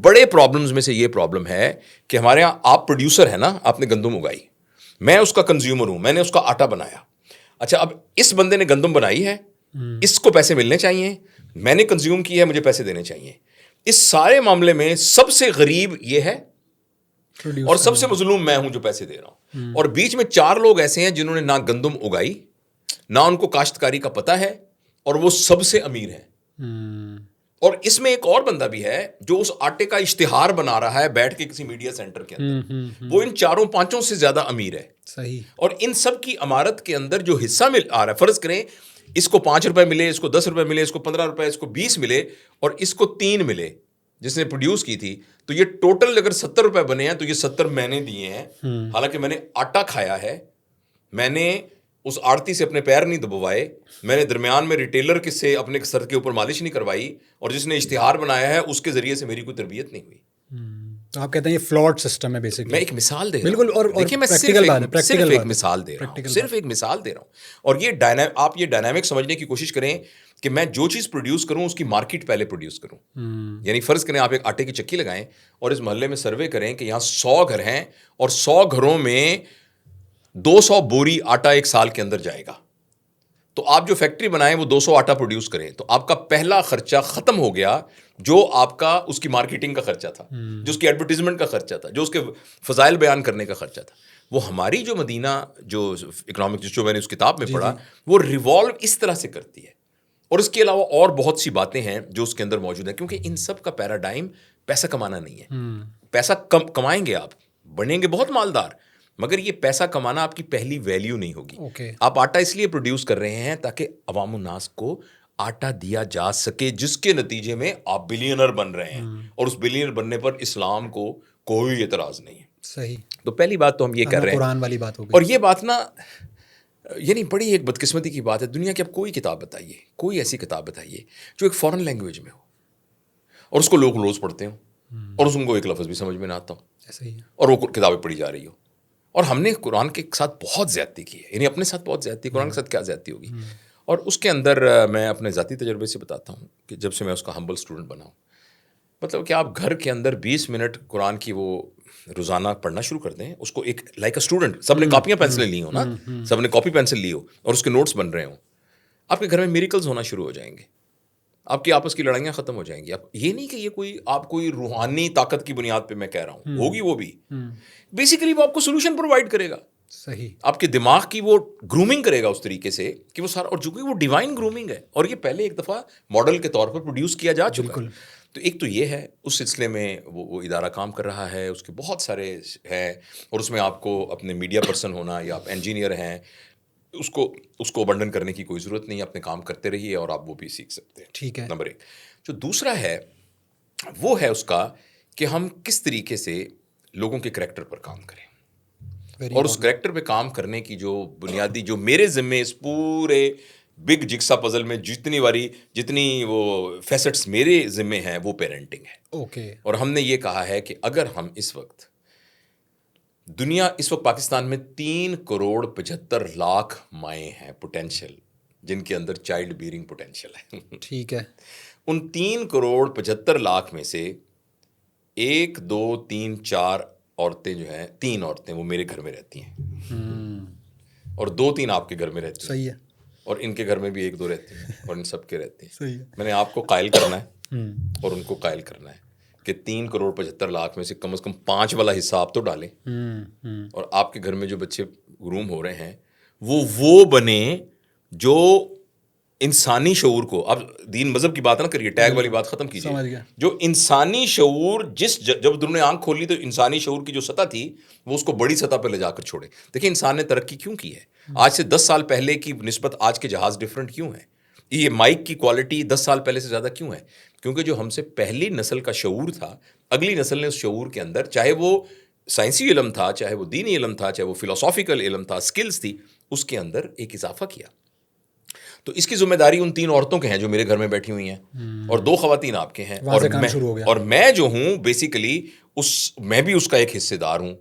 S1: بڑے پرابلمز میں سے یہ پرابلم ہے کہ ہمارے ہاں آپ پروڈیوسر ہیں نا، آپ نے گندم اگائی، میں اس کا کنزیومر ہوں، میں نے اس کا آٹا بنایا. اچھا، اب اس بندے نے گندم بنائی ہے، اس کو پیسے ملنے چاہیے، میں نے کنزیوم کیا ہے، مجھے پیسے دینے چاہیے. اس سارے معاملے میں سب سے غریب یہ ہے اور سب سے مظلوم میں ہوں جو پیسے دے رہا ہوں. اور بیچ میں 4 لوگ ایسے ہیں جنہوں نے نہ گندم اگائی، نہ ان کو کاشتکاری کا پتہ ہے، اور وہ سب سے امیر ہیں. اور اس میں ایک اور بندہ بھی ہے جو اس آٹے کا اشتہار بنا رہا ہے بیٹھ کے کسی میڈیا سینٹر کے اندر. وہ ان 4-5 سے زیادہ امیر ہے.
S2: صحیح.
S1: اور ان سب کی عمارت کے اندر جو حصہ آ رہا ہے، فرض کریں اس کو $5 ملے، اس کو $10 ملے، اس کو $15، اس کو $20 ملے اور اس کو 3 ملے جس نے پروڈیوس کی تھی، تو یہ ٹوٹل اگر $70 بنے ہیں تو یہ 70 میں نے دیے ہیں. حالانکہ میں نے آٹا کھایا ہے، میں نے اس آڑتی سے اپنے پیر نہیں دبوائے، میں نے درمیان میں ریٹیلر کے سے اپنے سر کے اوپر مالش نہیں کروائی، اور جس نے اشتہار بنایا ہے اس کے ذریعے سے میری کوئی تربیت نہیں ہوئی.
S2: تو آپ کہتے ہیں یہ فلاڈ سسٹم ہے بیسکلی.
S1: میں ایک مثال دے رہا ہوں.
S2: بالکل. اور
S1: دیکھیں میں صرف ایک مثال دے رہا ہوں. اور یہ آپ یہ ڈائنامک سمجھنے کی کوشش کریں کہ میں جو چیز پروڈیوس کروں اس کی مارکیٹ پہلے پروڈیوس کروں. یعنی فرض کریں آپ ایک آٹے کی چکی لگائیں اور اس محلے میں سروے کریں کہ یہاں 100 گھر ہیں اور 100 گھروں میں 200 بوری آٹا ایک سال کے اندر جائے گا. تو آپ جو فیکٹری بنائیں وہ 200 آٹا پروڈیوس کریں، تو آپ کا پہلا خرچہ ختم ہو گیا، جو آپ کا اس کی مارکیٹنگ کا خرچہ تھا، جو اس کی ایڈورٹیزمنٹ کا خرچہ تھا، جو اس کے فضائل بیان کرنے کا خرچہ تھا. وہ ہماری جو مدینہ جو اکنامکس جو میں نے اس کتاب میں پڑھا، وہ ریوالو اس طرح سے کرتی ہے. اور اس کے علاوہ اور بہت سی باتیں ہیں جو اس کے اندر موجود ہیں، کیونکہ ان سب کا پیراڈائم پیسہ کمانا نہیں ہے. پیسہ کمائیں گے، آپ بنیں گے بہت مالدار، مگر یہ پیسہ کمانا آپ کی پہلی ویلیو نہیں ہوگی. آپ آٹا اس لیے پروڈیوس کر رہے ہیں تاکہ عوام الناس کو آٹا دیا جا سکے، جس کے نتیجے میں آپ بلینئر بن رہے ہیں، اور اس بلینئر بننے پر اسلام کو کوئی اعتراض نہیں ہے.
S2: صحیح.
S1: تو پہلی بات تو ہم یہ کر رہے ہیں،
S2: قرآن والی بات ہو گئی.
S1: اور یہ بات نا یعنی بڑی ایک بدقسمتی کی بات ہے. دنیا کی اب کوئی کتاب بتائیے، کوئی ایسی کتاب بتائیے جو ایک فارن لینگویج میں ہو اور اس کو لوگ روز پڑھتے ہوں اور اس کو ایک لفظ بھی سمجھ میں نہ آتا ہو،
S2: ایسا ہی ہے.
S1: اور وہ کتابیں پڑھی جا رہی ہو. اور ہم نے قرآن کے ساتھ بہت زیادتی کی ہے، یعنی اپنے ساتھ بہت زیادتی. قرآن کے ساتھ کیا زیادتی ہوگی؟ اور اس کے اندر میں اپنے ذاتی تجربے سے بتاتا ہوں کہ جب سے میں اس کا ہمبل اسٹوڈنٹ بنا ہوں، مطلب کہ آپ گھر کے اندر 20 منٹ قرآن کی وہ روزانہ پڑھنا شروع کر دیں، اس کو ایک لائک اے اسٹوڈنٹ، سب نے کاپیاں پینسلیں لی ہوں نا، سب نے کاپی پینسل لی ہو اور اس کے نوٹس بن رہے ہوں، آپ کے گھر میں میریکلز ہونا شروع ہو جائیں گے. آپ کی آپس کی لڑائیاں ختم ہو جائیں گی. یہ نہیں کہ یہ آپ کوئی روحانی طاقت کی بنیاد پہ میں کہہ رہا ہوں، ہوگی وہ بھی، بیسیکلی وہ آپ کو سولوشن پرووائڈ کرے گا.
S2: صحیح.
S1: آپ کے دماغ کی وہ گرومنگ کرے گا اس طریقے سے کہ وہ سارا، اور چونکہ وہ ڈیوائن گرومنگ ہے اور یہ پہلے ایک دفعہ ماڈل کے طور پر پروڈیوس کیا جا چکا ہے. تو ایک تو یہ ہے، اس سلسلے میں وہ ادارہ کام کر رہا ہے، اس کے بہت سارے ہیں، اور اس میں آپ کو اپنے میڈیا پرسن ہونا یا آپ انجینئر ہیں، اس کو ابنڈن کرنے کی کوئی ضرورت نہیں ہے. اپنے کام کرتے رہیے اور آپ وہ بھی سیکھ سکتے ہیں.
S2: ٹھیک ہے.
S1: نمبر 1. جو دوسرا ہے وہ ہے اس کا کہ ہم کس طریقے سے لوگوں کے کریکٹر پر کام کریں، اور اس کریکٹر پہ کام کرنے کی جو بنیادی، جو میرے ذمے اس پورے بگ جگسا پزل میں جتنی وہ فیسٹس میرے ذمے ہیں، وہ پیرنٹنگ ہے.
S2: اوکے.
S1: اور ہم نے یہ کہا ہے کہ اگر ہم اس وقت پاکستان میں 3.75 کروڑ مائیں ہیں پوٹینشیل، جن کے اندر چائلڈ بیئرنگ پوٹینشیل ہے.
S2: ٹھیک ہے.
S1: ان 3,75,00,000 میں سے 1 2 3 4 عورتیں جو ہیں, 3 عورتیں وہ میرے گھر میں رہتی ہیں, اور 2 3 آپ کے گھر میں رہتی ہیں.
S2: صحیح ہے.
S1: اور ان کے گھر میں بھی 1 2 رہتی ہیں, اور ان سب کے رہتے ہیں.
S2: صحیح ہے.
S1: میں نے آپ کو قائل کرنا ہے اور ان کو قائل کرنا ہے کہ 3,75,00,000 میں سے کم 5 والا حصہ آپ تو ڈالیں, اور آپ کے گھر میں جو بچے گروم ہو رہے ہیں وہ بنے جو انسانی شعور کو, اب دین مذہب کی بات نہ کریے, ٹیگ والی بات ختم کیجیے, جو انسانی شعور جب انہوں نے آنکھ کھولی تو انسانی شعور کی جو سطح تھی وہ اس کو بڑی سطح پہ لے جا کر چھوڑے. دیکھیں انسان نے ترقی کیوں کی ہے, آج سے 10 سال پہلے کی نسبت آج کے جہاز ڈفرینٹ کیوں ہیں, یہ مائک کی کوالٹی 10 سال پہلے سے زیادہ کیوں ہے؟ کیونکہ جو ہم سے پہلی نسل کا شعور تھا, اگلی نسل نے اس شعور کے اندر, چاہے وہ سائنسی علم تھا, چاہے وہ دینی علم تھا, چاہے وہ فلاسافیکل علم تھا, سکلز تھی, اس کے اندر ایک اضافہ کیا. تو اس کی ذمہ داری ان 3 عورتوں کے ہیں جو میرے گھر میں بیٹھی ہوئی ہیں, اور 2 خواتین آپ کے ہیں, اور میں جو ہوں بیسیکلی میں بھی اس کا ایک حصے دار ہوں.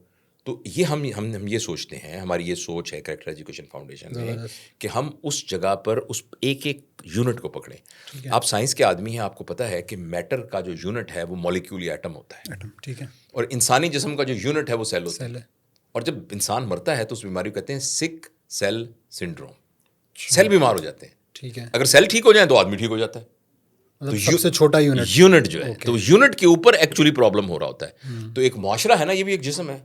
S1: تو یہ ہم یہ سوچتے ہیں, ہماری یہ سوچ ہے کریکٹر ایجوکیشن فاؤنڈیشن میں, کہ ہم اس جگہ پر اس ایک یونٹ کو پکڑیں. آپ سائنس کے آدمی ہیں, آپ کو پتہ ہے کہ میٹر کا جو یونٹ ہے وہ مالیکیول یا ایٹم ہوتا ہے,
S2: ٹھیک ہے,
S1: اور انسانی جسم کا جو یونٹ ہے وہ سیل ہوتا ہے. اور جب انسان مرتا ہے تو اس بیماری کو کہتے ہیں سک سیل سنڈروم, سیل بیمار ہو جاتے ہیں.
S2: ٹھیک ہے,
S1: اگر سیل ٹھیک ہو جائیں تو آدمی ٹھیک ہو جاتا ہے.
S2: تو سب سے چھوٹا
S1: یونٹ جو ہے, تو یونٹ کے اوپر ایکچولی پرابلم ہو رہا ہوتا ہے. تو ایک معاشرہ ہے نا, یہ بھی ایک جسم ہے,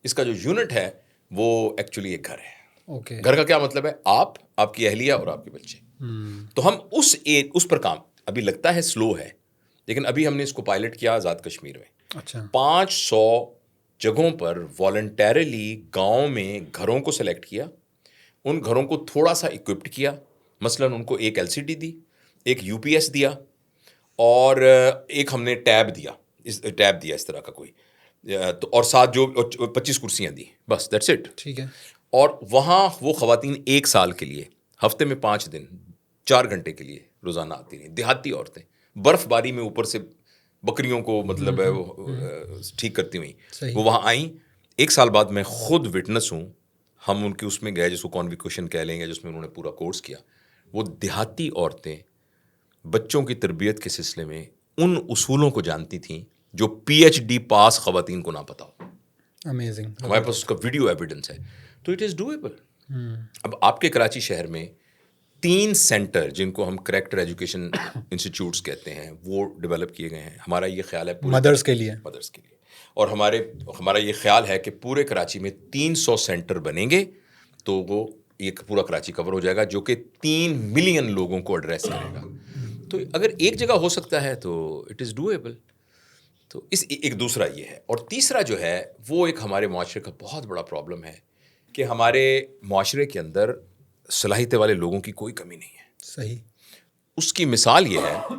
S1: اس کا جو یونٹ ہے وہ ایکچولی ایک گھر ہے. گھر کا کیا مطلب ہے؟ آپ کی اہلیہ اور آپ کے بچے. تو ہم اس پر کام, ابھی لگتا ہے سلو ہے, لیکن ابھی ہم نے اس کو پائلٹ کیا آزاد کشمیر میں. 500 جگہوں پر والنٹیرلی گاؤں میں گھروں کو سلیکٹ کیا, ان گھروں کو تھوڑا سا اکوپڈ کیا, مثلاً ان کو ایک LCD دی, ایک UPS دیا, اور ایک ہم نے ٹیب دیا اس طرح کا کوئی, اور ساتھ جو 25 کرسیاں دی, بس دیٹس اٹ.
S2: ٹھیک ہے.
S1: اور وہاں وہ خواتین 1 سال کے لیے ہفتے میں 5 دن 4 گھنٹے کے لیے روزانہ آتی رہیں. دیہاتی عورتیں برف باری میں اوپر سے بکریوں کو مطلب ہے ٹھیک کرتی ہوئیں, وہ وہاں آئیں. 1 سال بعد میں خود وٹنس ہوں, ہم ان کے اس میں گئے جس کو کانویکیشن کہہ لیں گے, جس میں انہوں نے پورا کورس کیا. وہ دیہاتی عورتیں بچوں کی تربیت کے سلسلے میں ان اصولوں کو جانتی تھیں جو PhD پاس خواتین کو نہ پتا ہو.
S2: امیزنگ.
S1: ہمارے پاس اس کا ویڈیو ایویڈنس ہے. تو اٹ از ڈویبل. اب آپ کے کراچی شہر میں 3 سینٹر جن کو ہم کریکٹر ایجوکیشن انسٹیٹیوٹس کہتے ہیں وہ ڈیولپ کیے گئے ہیں. ہمارا یہ خیال ہے
S2: مدرس کے لیے,
S1: اور ہمارا یہ خیال ہے کہ پورے کراچی میں 300 سینٹر بنیں گے تو وہ ایک پورا کراچی کور ہو جائے گا, جو کہ 3 ملین لوگوں کو ایڈریس کرے گا. تو اگر ایک جگہ ہو سکتا ہے تو اٹ از ڈویبل. تو ایک دوسرا یہ ہے. اور تیسرا جو ہے وہ ایک ہمارے معاشرے کا بہت بڑا پرابلم ہے کہ ہمارے معاشرے کے اندر صلاحیت والے لوگوں کی کوئی کمی نہیں ہے.
S2: صحیح.
S1: اس کی مثال یہ ہے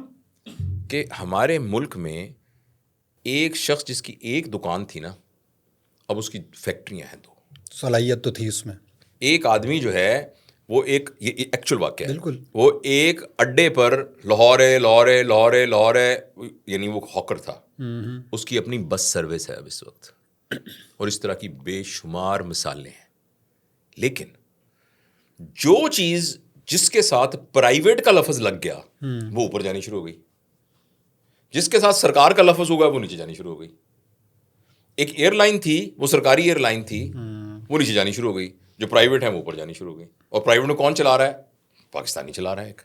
S1: کہ ہمارے ملک میں ایک شخص جس کی ایک دکان تھی نا, اب اس کی فیکٹریاں ہیں 2.
S2: صلاحیت تو تھی اس میں. ایک
S1: آدمی جو ہے وہ یہ ایکچوئل واقعہ ہے,
S2: بالکل,
S1: وہ ایک اڈے پر لاہور یعنی وہ ہاکر تھا, اس کی اپنی بس سروس ہے اب اس وقت, اور اس طرح کی بے شمار مثالیں ہیں. لیکن جو چیز جس کے ساتھ پرائیویٹ کا لفظ لگ گیا وہ اوپر جانی شروع ہو گئی, جس کے ساتھ سرکار کا لفظ ہوگا وہ نیچے جانی شروع ہو گئی. ایک ایئر لائن تھی, وہ سرکاری ایئر لائن تھی, وہ نیچے جانی شروع ہو گئی. جو پرائیویٹ ہیں وہ اوپر جانی شروع ہو گئی. اور پرائیویٹ میں کون چلا رہا ہے؟ پاکستانی چلا رہا ہے ایک,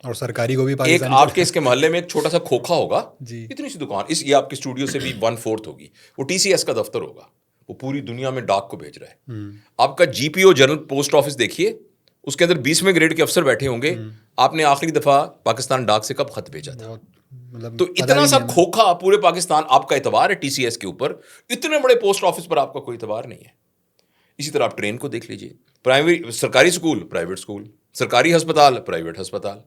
S2: اور سرکاری کو بھی
S1: ایک آپ کے اس کے محلے میں ایک چھوٹا سا کھوکھا ہوگا,
S2: اتنی
S1: سی دکان, یہ آپ کے اسٹوڈیو سے بھی 1/4 ہوگی, وہ TCS کا دفتر ہوگا, وہ پوری دنیا میں ڈاک کو بھیج رہا ہے. آپ کا GPO جنرل پوسٹ آفس دیکھیے, اس کے اندر 20ویں گریڈ کے افسر بیٹھے ہوں گے. آپ نے آخری دفعہ پاکستان ڈاک سے کب خط بھیجا تھا؟ تو اتنا سا کھوکھا پورے پاکستان, آپ کا اعتبار ہے TCS کے اوپر, اتنے بڑے پوسٹ آفس پر آپ کا کوئی اعتبار نہیں ہے. اسی طرح آپ ٹرین کو دیکھ لیجیے, پرائمری سرکاری اسکول پرائیویٹ اسکول, سرکاری ہسپتال پرائیویٹ ہسپتال,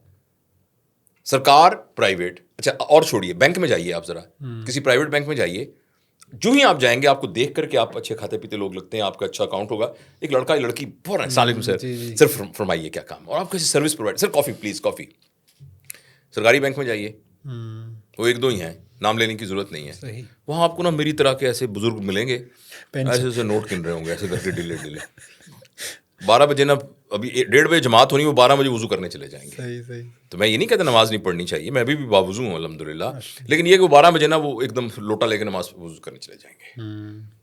S1: سرکار پرائیویٹ. اچھا اور چھوڑیے, بینک میں جائیے آپ ذرا, کسی پرائیویٹ بینک میں جائیے, جو ہی آپ جائیں گے آپ کو دیکھ کر کے آپ اچھے کھاتے پیتے لوگ لگتے ہیں, آپ کا اچھا اکاؤنٹ ہوگا, ایک لڑکا ایک لڑکی بہت السلام علیکم سر فرمائیے کیا کام, اور آپ کیسے service provide, sir coffee please coffee. سرکاری بینک میں جائیے, وہ 1-2 ہی ہیں, نام لینے کی ضرورت نہیں ہے. وہاں آپ کو نا میری طرح کے ایسے بزرگ ملیں گے, ایسے نوٹ گن رہے ہوں گے ایسے کر کے ڈیلے. 12 بجے نا ابھی 1:30 بجے جماعت ہونی, وہ 12 بجے وضو کرنے چلے جائیں گے.
S2: صحیح.
S1: تو میں یہ نہیں کہتا نماز نہیں پڑھنی چاہیے, میں ابھی بھی باوضو ہوں الحمدللہ, لیکن یہ کہ وہ 12 بجے نا وہ ایک دم لوٹا لے کے نماز وضو کرنے چلے جائیں گے,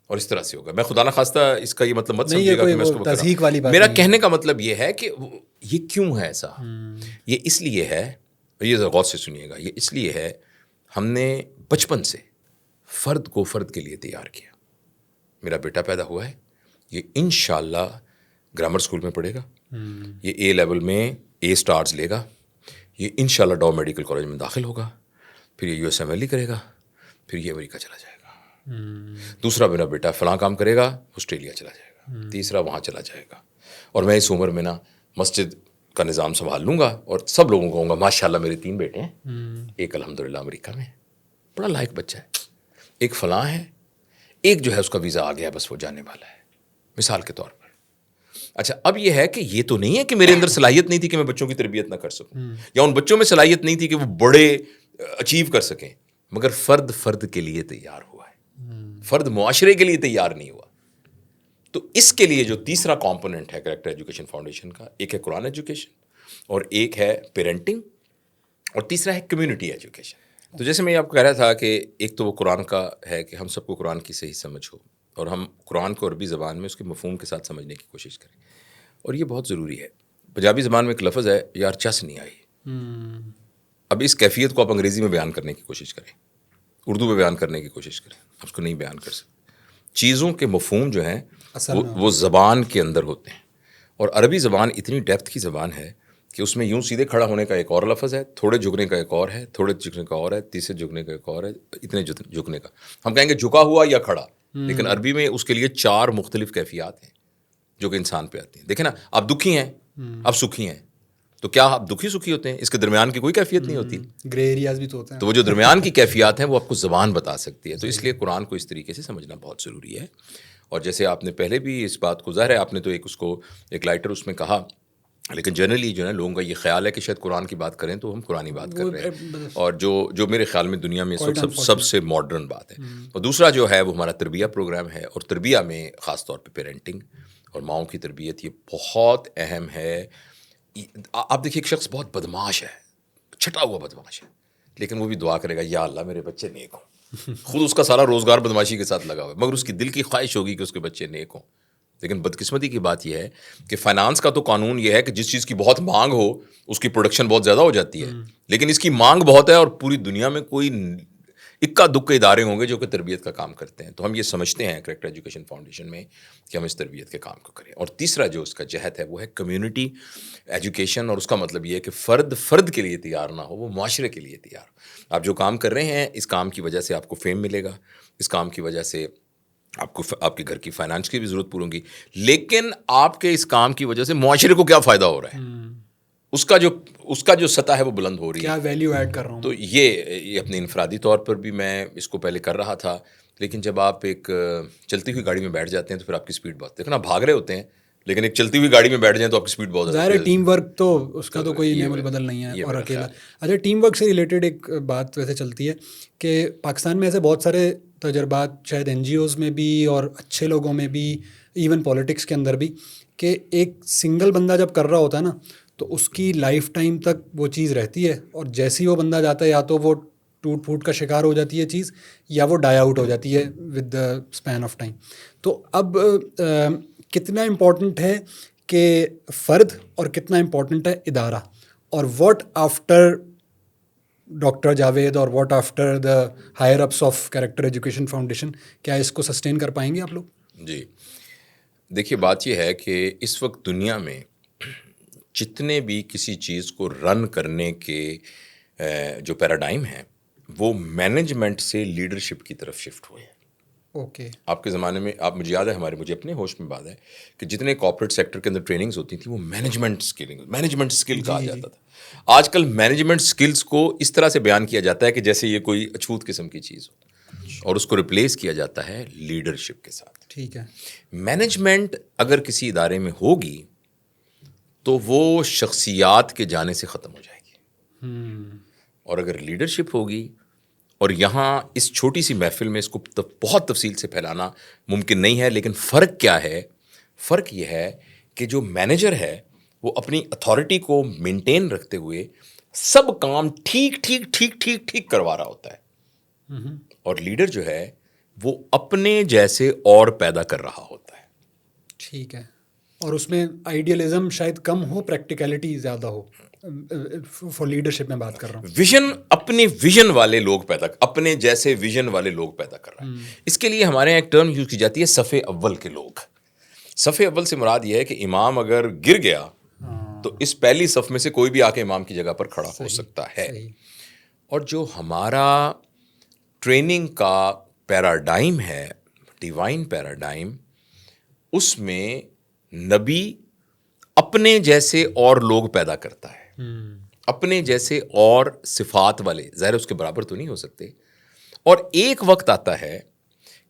S1: اور اس طرح سے ہوگا. میں خدا نہ خواستہ اس کا یہ مطلب مت سمجھیے گا کہ میں اس کو
S2: تضحیق والی بات.
S1: میرا کہنے کا مطلب یہ ہے کہ یہ کیوں ہے ایسا, یہ اس لیے ہے, یہ ذرا غور سے سنیے گا, یہ اس لیے ہے ہم نے بچپن سے فرد کو فرد کے لیے تیار کیا. میرا بیٹا پیدا ہوا ہے, یہ انشاءاللہ گرامر اسکول میں پڑھے گا, یہ اے لیول میں اے اسٹارز لے گا, یہ انشاءاللہ ڈاؤ میڈیکل کالج میں داخل ہوگا, پھر یہ USMLE کرے گا, پھر یہ امریکہ چلا جائے گا. دوسرا میرا بیٹا فلاں کام کرے گا, آسٹریلیا چلا جائے گا. تیسرا وہاں چلا جائے گا, اور میں اس عمر میں نا مسجد کا نظام سنبھال لوں گا, اور سب لوگوں کو کہوں گا ماشاءاللہ میرے 3 بیٹے ہیں, ایک الحمدللہ امریکہ میں بڑا لائق بچہ ہے, ایک فلاں ہے, ایک جو ہے اس کا ویزا آ گیا بس وہ جانے والا ہے, مثال کے طور پر. اچھا, اب یہ ہے کہ یہ تو نہیں ہے کہ میرے اندر صلاحیت نہیں تھی کہ میں بچوں کی تربیت نہ کر سکوں, یا ان بچوں میں صلاحیت نہیں تھی کہ وہ بڑے اچیو کر سکیں, مگر فرد فرد کے لیے تیار ہوا ہے, فرد معاشرے کے لیے تیار نہیں ہوا. تو اس کے لیے جو تیسرا کمپوننٹ ہے کریکٹر ایجوکیشن فاؤنڈیشن کا, ایک ہے قرآن ایجوکیشن, اور ایک ہے پیرنٹنگ, اور تیسرا ہے کمیونٹی ایجوکیشن. تو جیسے میں آپ کو کہہ رہا تھا کہ ایک تو وہ قرآن کا ہے کہ ہم سب کو قرآن کی صحیح سمجھ ہو, اور ہم قرآن کو عربی زبان میں اس کے مفہوم کے ساتھ سمجھنے کی کوشش کریں, اور یہ بہت ضروری ہے. پنجابی زبان میں ایک لفظ ہے یار چس نہیں آئی, اب اس کیفیت کو آپ انگریزی میں بیان کرنے کی کوشش کریں, اردو میں بیان کرنے کی کوشش کریں, آپ اس کو نہیں بیان کر سکتے. چیزوں کے مفہوم جو ہیں وہ زبان کے اندر ہوتے ہیں, اور عربی زبان اتنی ڈیپتھ کی زبان ہے کہ اس میں یوں سیدھے کھڑا ہونے کا ایک اور لفظ ہے, تھوڑے جھکنے کا ایک اور ہے, تھوڑے جھکنے کا اور ہے, تیسرے جھکنے کا ایک اور ہے, اتنے جھکنے کا. ہم کہیں گے جھکا ہوا یا کھڑا, لیکن عربی میں اس کے لیے 4 مختلف کیفیات ہیں جو کہ انسان پہ آتی ہیں. دیکھیں نا, آپ دکھی ہیں, آپ سکھی ہیں, تو کیا آپ دکھی سکھی ہوتے ہیں؟ اس کے درمیان کی کوئی کیفیت نہیں ہوتی.
S2: گرے ایریاز بھی تو ہوتے ہیں.
S1: تو وہ جو درمیان کی کیفیات ہیں وہ آپ کو زبان بتا سکتی ہے. تو اس لیے قرآن کو اس طریقے سے سمجھنا بہت ضروری ہے. اور جیسے آپ نے پہلے بھی اس بات کو, ظاہر ہے آپ نے تو اس کو ایک لائٹر اس میں کہا, لیکن جنرلی جو ہے لوگوں کا یہ خیال ہے کہ شاید قرآن کی بات کریں تو ہم قرآنی بات کر رہے ہیں, اور جو میرے خیال میں دنیا میں سب سے ماڈرن بات ہے. اور دوسرا جو ہے وہ ہمارا تربیہ پروگرام ہے, اور تربیہ میں خاص طور پہ پیرنٹنگ اور ماؤں کی تربیت یہ بہت اہم ہے. آپ دیکھیے ایک شخص بہت بدماش ہے, چھٹا ہوا بدماش ہے, لیکن وہ بھی دعا کرے گا یا اللہ میرے بچے نیک ہوں. خود اس کا سارا روزگار بدماشی کے ساتھ لگا ہوا ہے, مگر اس کی دل کی خواہش ہوگی کہ اس کے بچے نیک ہوں. لیکن بدقسمتی کی بات یہ ہے کہ فائنانس کا تو قانون یہ ہے کہ جس چیز کی بہت مانگ ہو اس کی پروڈکشن بہت زیادہ ہو جاتی ہے, لیکن اس کی مانگ بہت ہے, اور پوری دنیا میں کوئی اکا دکا ادارے ہوں گے جو کہ تربیت کا کام کرتے ہیں. تو ہم یہ سمجھتے ہیں کریکٹر ایجوکیشن فاؤنڈیشن میں کہ ہم اس تربیت کے کام کو کریں. اور تیسرا جو اس کا جہت ہے وہ ہے کمیونٹی ایجوکیشن, اور اس کا مطلب یہ ہے کہ فرد کے لیے تیار نہ ہو, وہ معاشرے کے لیے تیار ہو. آپ جو کام کر رہے ہیں اس کام کی وجہ سے آپ کو فیم ملے گا, اس کام کی وجہ سے آپ کو آپ کے گھر کی فائنانس کی بھی ضرورت پوری ہوگی, لیکن آپ کے اس کام کی وجہ سے معاشرے کو کیا فائدہ ہو رہا ہے, اس کا جو سطح ہے وہ بلند ہو رہی ہے,
S2: کیا ویلیو ایڈ کر رہا ہوں.
S1: تو یہ اپنے انفرادی طور پر بھی میں اس کو پہلے کر رہا تھا, لیکن جب آپ ایک چلتی ہوئی گاڑی میں بیٹھ جاتے ہیں تو پھر آپ کی سپیڈ بہت, دیکھنا بھاگ رہے ہوتے ہیں, لیکن ایک چلتی ہوئی گاڑی میں بیٹھ جائیں تو آپ کی سپیڈ بہت
S2: ظاہر ہے. ٹیم ورک تو اس کا تو کوئی نعمت بدل نہیں ہے, اور اکیلا. اچھا, ٹیم ورک سے ریلیٹڈ ایک بات ویسے چلتی ہے کہ پاکستان میں ایسے بہت سارے تجربات شاید NGOs میں بھی اور اچھے لوگوں میں بھی, ایون پولیٹکس کے اندر بھی, کہ ایک سنگل بندہ جب کر رہا ہوتا ہے نا تو اس کی لائف ٹائم تک وہ چیز رہتی ہے, اور جیسے ہی وہ بندہ جاتا ہے یا تو وہ ٹوٹ پھوٹ کا شکار ہو جاتی ہے چیز, یا وہ ڈائی آؤٹ ہو جاتی ہے with the span of time. تو اب کتنا امپورٹنٹ ہے کہ فرد اور کتنا امپورٹنٹ ہے ادارہ, اور واٹ آفٹر ڈاکٹر جاوید اور what after the higher ups of character education foundation, کیا اس کو سسٹین کر پائیں گے آپ لوگ؟
S1: جی دیکھیے, بات یہ ہے کہ اس وقت دنیا میں جتنے بھی کسی چیز کو رن کرنے کے جو پیراڈائم ہیں وہ مینجمنٹ سے لیڈرشپ کی طرف شفٹ ہوئے ہیں.
S2: اوکے.
S1: آپ کے زمانے میں, آپ مجھے یاد ہے, مجھے اپنے ہوش میں بات ہے کہ جتنے کارپوریٹ سیکٹر کے اندر ٹریننگز ہوتی تھیں وہ مینجمنٹ اسکل کہا جاتا تھا. آج کل مینجمنٹ اسکلس کو اس طرح سے بیان کیا جاتا ہے کہ جیسے یہ کوئی اچھوت قسم کی چیز ہو, اور اس کو ریپلیس کیا جاتا ہے لیڈرشپ کے ساتھ.
S2: ٹھیک ہے.
S1: مینجمنٹ اگر کسی ادارے میں ہوگی تو وہ شخصیات کے جانے سے ختم ہو جائے گی, اور اگر لیڈرشپ ہوگی, اور یہاں اس چھوٹی سی محفل میں اس کو بہت تفصیل سے پھیلانا ممکن نہیں ہے, لیکن فرق کیا ہے؟ فرق یہ ہے کہ جو مینیجر ہے وہ اپنی اتھارٹی کو مینٹین رکھتے ہوئے سب کام ٹھیک ٹھیک ٹھیک ٹھیک ٹھیک کروا رہا ہوتا ہے، اور لیڈر جو ہے وہ اپنے جیسے اور پیدا کر رہا ہوتا ہے.
S2: ٹھیک ہے. اور اس میں آئیڈیالزم شاید کم ہو، پریکٹیکلٹی زیادہ ہو. فار لیڈرشپ میں بات کر رہا ہوں.
S1: ویژن، اپنے ویژن والے لوگ پیدا، اپنے جیسے ویژن والے لوگ پیدا کر رہا ہے. اس کے لیے ہمارے یہاں ایک ٹرم یوز کی جاتی ہے صف اول کے لوگ. صف اول سے مراد یہ ہے کہ امام اگر گر گیا تو اس پہلی صف میں سے کوئی بھی آ کے امام کی جگہ پر کھڑا ہو سکتا ہے. اور جو ہمارا ٹریننگ کا پیراڈائم ہے، ڈیوائن پیراڈائم، اس میں نبی اپنے جیسے اور لوگ پیدا کرتا ہے، اپنے جیسے اور صفات والے. ظاہر اس کے برابر تو نہیں ہو سکتے. اور ایک وقت آتا ہے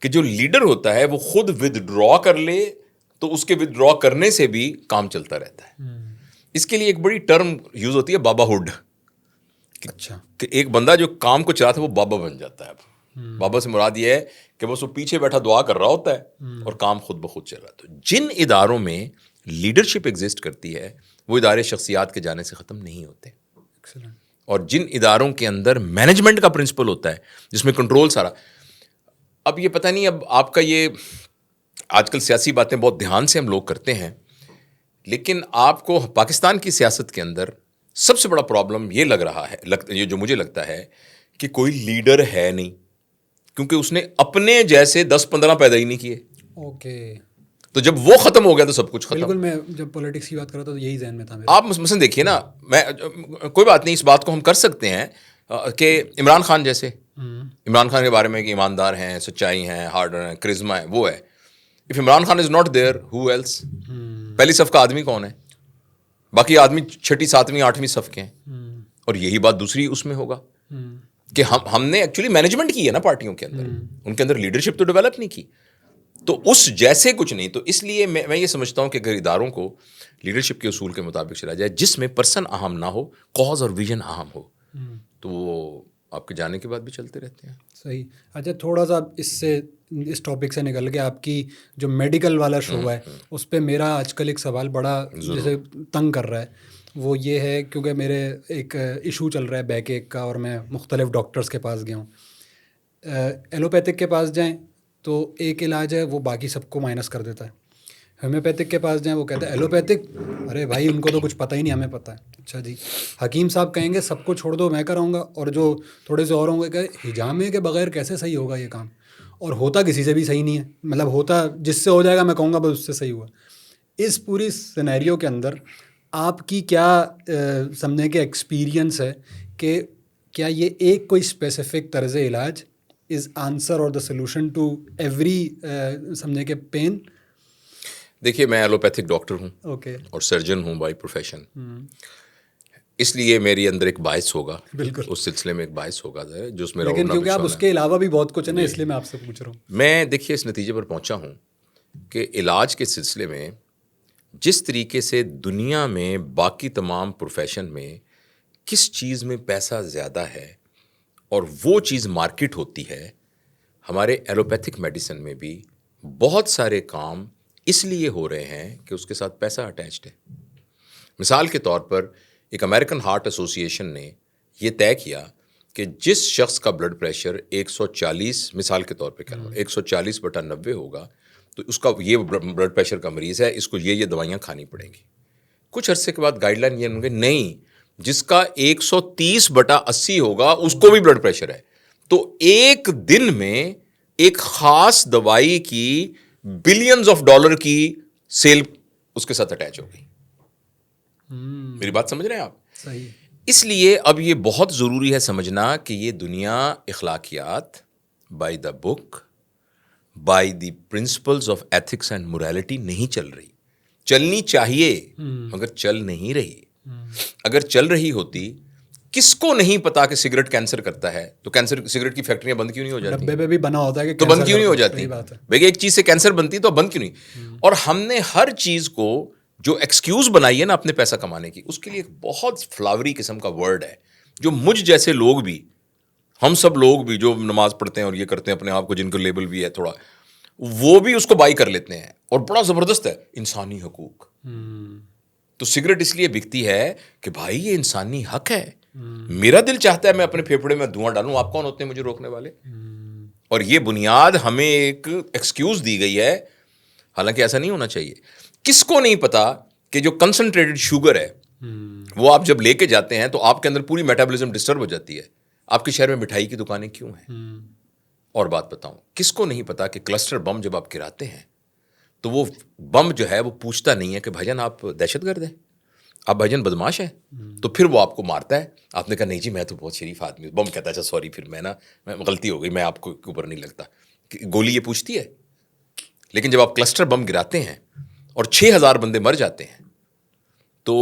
S1: کہ جو لیڈر ہوتا ہے وہ خود ودڈرا کر لے تو اس کے ودڈرا کرنے سے بھی کام چلتا رہتا ہے. اس کے لیے ایک بڑی ٹرم یوز ہوتی ہے، بابا ہوڈ.
S2: اچھا.
S1: کہ ایک بندہ جو کام کو چلاتا ہے وہ بابا بن جاتا ہے. اب بابا سے مراد یہ ہے کہ بس وہ پیچھے بیٹھا دعا کر رہا ہوتا ہے اور کام خود بخود چل رہا ہے. تو جن اداروں میں لیڈرشپ ایگزسٹ کرتی ہے وہ ادارے شخصیات کے جانے سے ختم نہیں ہوتے. اور جن اداروں کے اندر مینجمنٹ کا پرنسپل ہوتا ہے جس میں کنٹرول سارا. اب یہ پتہ نہیں، اب آپ کا یہ آج کل سیاسی باتیں بہت دھیان سے ہم لوگ کرتے ہیں، لیکن آپ کو پاکستان کی سیاست کے اندر سب سے بڑا پرابلم یہ لگ رہا ہے، یہ جو مجھے لگتا ہے کہ کوئی لیڈر ہے نہیں، کیونکہ اس نے اپنے جیسے 10-15 پیدا ہی نہیں کیے.
S2: اوکے.
S1: تو جب وہ ختم ہو گیا تو سب کچھ ختم.
S2: بالکل. میں جب پولیٹکس کی بات کر رہا تھا تو یہی ذہن میں تھا.
S1: آپ مثلا دیکھیے نا، میں کوئی بات نہیں، اس بات کو ہم کر سکتے ہیں کہ عمران خان جیسے، عمران خان کے بارے میں کہ ایماندار ہیں، سچائی ہیں، ہارڈ ہیں، کرزما ہے، وہ ہے. If Imran Khan is not there, who else? پہلی صف کا آدمی کون ہے؟ باقی آدمی 6، 7، 8ویں صف کے ہیں. اور یہی بات دوسری اس میں ہوگا کہ ہم نے ایکچولی مینجمنٹ کی ہے نا پارٹیوں کے اندر، ان کے اندر لیڈرشپ تو ڈیولپ نہیں کی. تو اس جیسے کچھ نہیں. تو اس لیے میں یہ سمجھتا ہوں کہ اگر اداروں کو لیڈرشپ کے اصول کے مطابق چلا جائے، جس میں پرسن اہم نہ ہو، کاز اور ویژن اہم ہو، تو وہ آپ کے جانے کے بعد بھی چلتے رہتے ہیں.
S2: صحیح. اچھا، تھوڑا سا اس ٹاپک سے نکل کے آپ کی جو میڈیکل والا شو ہے اس پہ میرا آج کل ایک سوال بڑا جیسے تنگ کر رہا ہے. وہ یہ ہے کیونکہ میرے ایک ایشو چل رہا ہے بیک ایک کا، اور میں مختلف ڈاکٹرز کے پاس گیا ہوں. ایلوپیتھک کے پاس جائیں تو ایک علاج ہے وہ باقی سب کو مائنس کر دیتا ہے. ہومیوپیتھک کے پاس جائیں وہ کہتا ہے ایلوپیتھک، ارے بھائی ان کو تو کچھ پتہ ہی نہیں، ہمیں پتہ ہے. اچھا جی. حکیم صاحب کہیں گے سب کو چھوڑ دو میں کراؤں گا، اور جو تھوڑے سے اور ہوں گے کہ حجامے کے بغیر کیسے صحیح ہوگا یہ کام. اور ہوتا کسی سے بھی صحیح نہیں ہے، مطلب ہوتا جس سے ہو جائے گا میں کہوں گا بس اس سے صحیح ہوا. اس پوری سینیریو کے اندر آپ کی کیا سمجھنے کے ایکسپیرینس ہے کہ کیا یہ ایک کوئی اسپیسیفک طرز علاج از آنسر اور دا سلوشن ٹو ایوری سمجھنے کے پین؟
S1: دیکھیے، میں ایلوپیتھک ڈاکٹر ہوں،
S2: اوکے،
S1: اور سرجن ہوں بائی پروفیشن. اس لیے میری اندر ایک باعث ہوگا،
S2: بالکل
S1: اس سلسلے میں ایک باعث ہوگا جو اس میں
S2: لیکن کیونکہ آپ اس کے علاوہ بھی بہت کچھ ہے نا، اس لیے میں آپ سے پوچھ رہا ہوں.
S1: میں دیکھیے اس نتیجے پر پہنچا ہوں کہ علاج کے سلسلے میں جس طریقے سے دنیا میں باقی تمام پروفیشن میں کس چیز میں پیسہ زیادہ ہے اور وہ چیز مارکیٹ ہوتی ہے، ہمارے ایلوپیتھک میڈیسن میں بھی بہت سارے کام اس لیے ہو رہے ہیں کہ اس کے ساتھ پیسہ اٹیچڈ ہے. مثال کے طور پر ایک امریکن ہارٹ ایسوسی ایشن نے یہ طے کیا کہ جس شخص کا بلڈ پریشر 140، مثال کے طور پہ کہہ رہا ہوں 140/90 ہوگا، تو اس کا یہ بلڈ پریشر کا مریض ہے، اس کو یہ دوائیاں کھانی پڑیں گی. کچھ عرصے کے بعد گائیڈ لائن یہ ہوں گے نہیں، جس کا 130/80 ہوگا اس کو بھی بلڈ پریشر ہے، تو ایک دن میں ایک خاص دوائی کی بلینز آف ڈالر کی سیل اس کے ساتھ اٹیچ ہو گئی. میری بات سمجھ رہے ہیں آپ؟
S2: صحیح.
S1: اس لیے اب یہ بہت ضروری ہے سمجھنا کہ یہ دنیا اخلاقیات، by the book, by the principles of ethics and morality نہیں چل رہی. چلنی چاہیے مگر چل نہیں رہی. اگر چل رہی ہوتی، کس کو نہیں پتا کہ سگریٹ کینسر کرتا ہے، تو کینسر سگریٹ کی فیکٹریاں بند کیوں نہیں ہو جاتی؟
S2: ڈبے پہ بھی بنا ہوتا ہے کہ
S1: تو بند کیوں نہیں ہو جاتی؟ بھائی ایک چیز سے کینسر بنتی تو بند کیوں نہیں؟ اور ہم نے ہر چیز کو جو ایکسکیوز بنائی ہے نا اپنے پیسہ کمانے کی، اس کے لیے ایک بہت فلاوری قسم کا ورڈ ہے جو مجھ جیسے لوگ بھی، ہم سب لوگ بھی جو نماز پڑھتے ہیں اور یہ کرتے ہیں اپنے آپ کو، جن کو لیبل بھی ہے تھوڑا، وہ بھی اس کو بائی کر لیتے ہیں. اور بڑا زبردست ہے انسانی حقوق. تو سگریٹ اس لیے بکتی ہے کہ بھائی یہ انسانی حق ہے. میرا دل چاہتا ہے میں اپنے پھیپھڑے میں دھواں ڈالوں, آپ کون ہوتے ہیں مجھے روکنے والے؟ اور یہ بنیاد ہمیں ایک ایکسکیوز دی گئی ہے, حالانکہ ایسا نہیں ہونا چاہیے. کس کو نہیں پتا کہ جو کنسنٹریٹڈ شوگر ہے وہ آپ جب لے کے جاتے ہیں تو آپ کے اندر پوری میٹابولزم ڈسٹرب ہو جاتی ہے. آپ کے شہر میں مٹھائی کی دکانیں کیوں ہیں؟ اور بات بتاؤں, کس کو نہیں پتا کہ کلسٹر بم جب آپ گراتے ہیں تو وہ بم جو ہے وہ پوچھتا نہیں ہے کہ بھائی جان آپ دہشت گرد ہیں, آپ بھائی جان بدماش ہیں, تو پھر وہ آپ کو مارتا ہے. آپ نے کہا نہیں جی میں تو بہت شریف آدمی ہوں. بم کہتا ہے اچھا سوری, پھر میں غلطی ہو گئی, میں آپ کو اوپر نہیں لگتا. گولی یہ پوچھتی ہے. لیکن جب آپ کلسٹر بم گراتے ہیں اور 6,000 بندے مر جاتے ہیں تو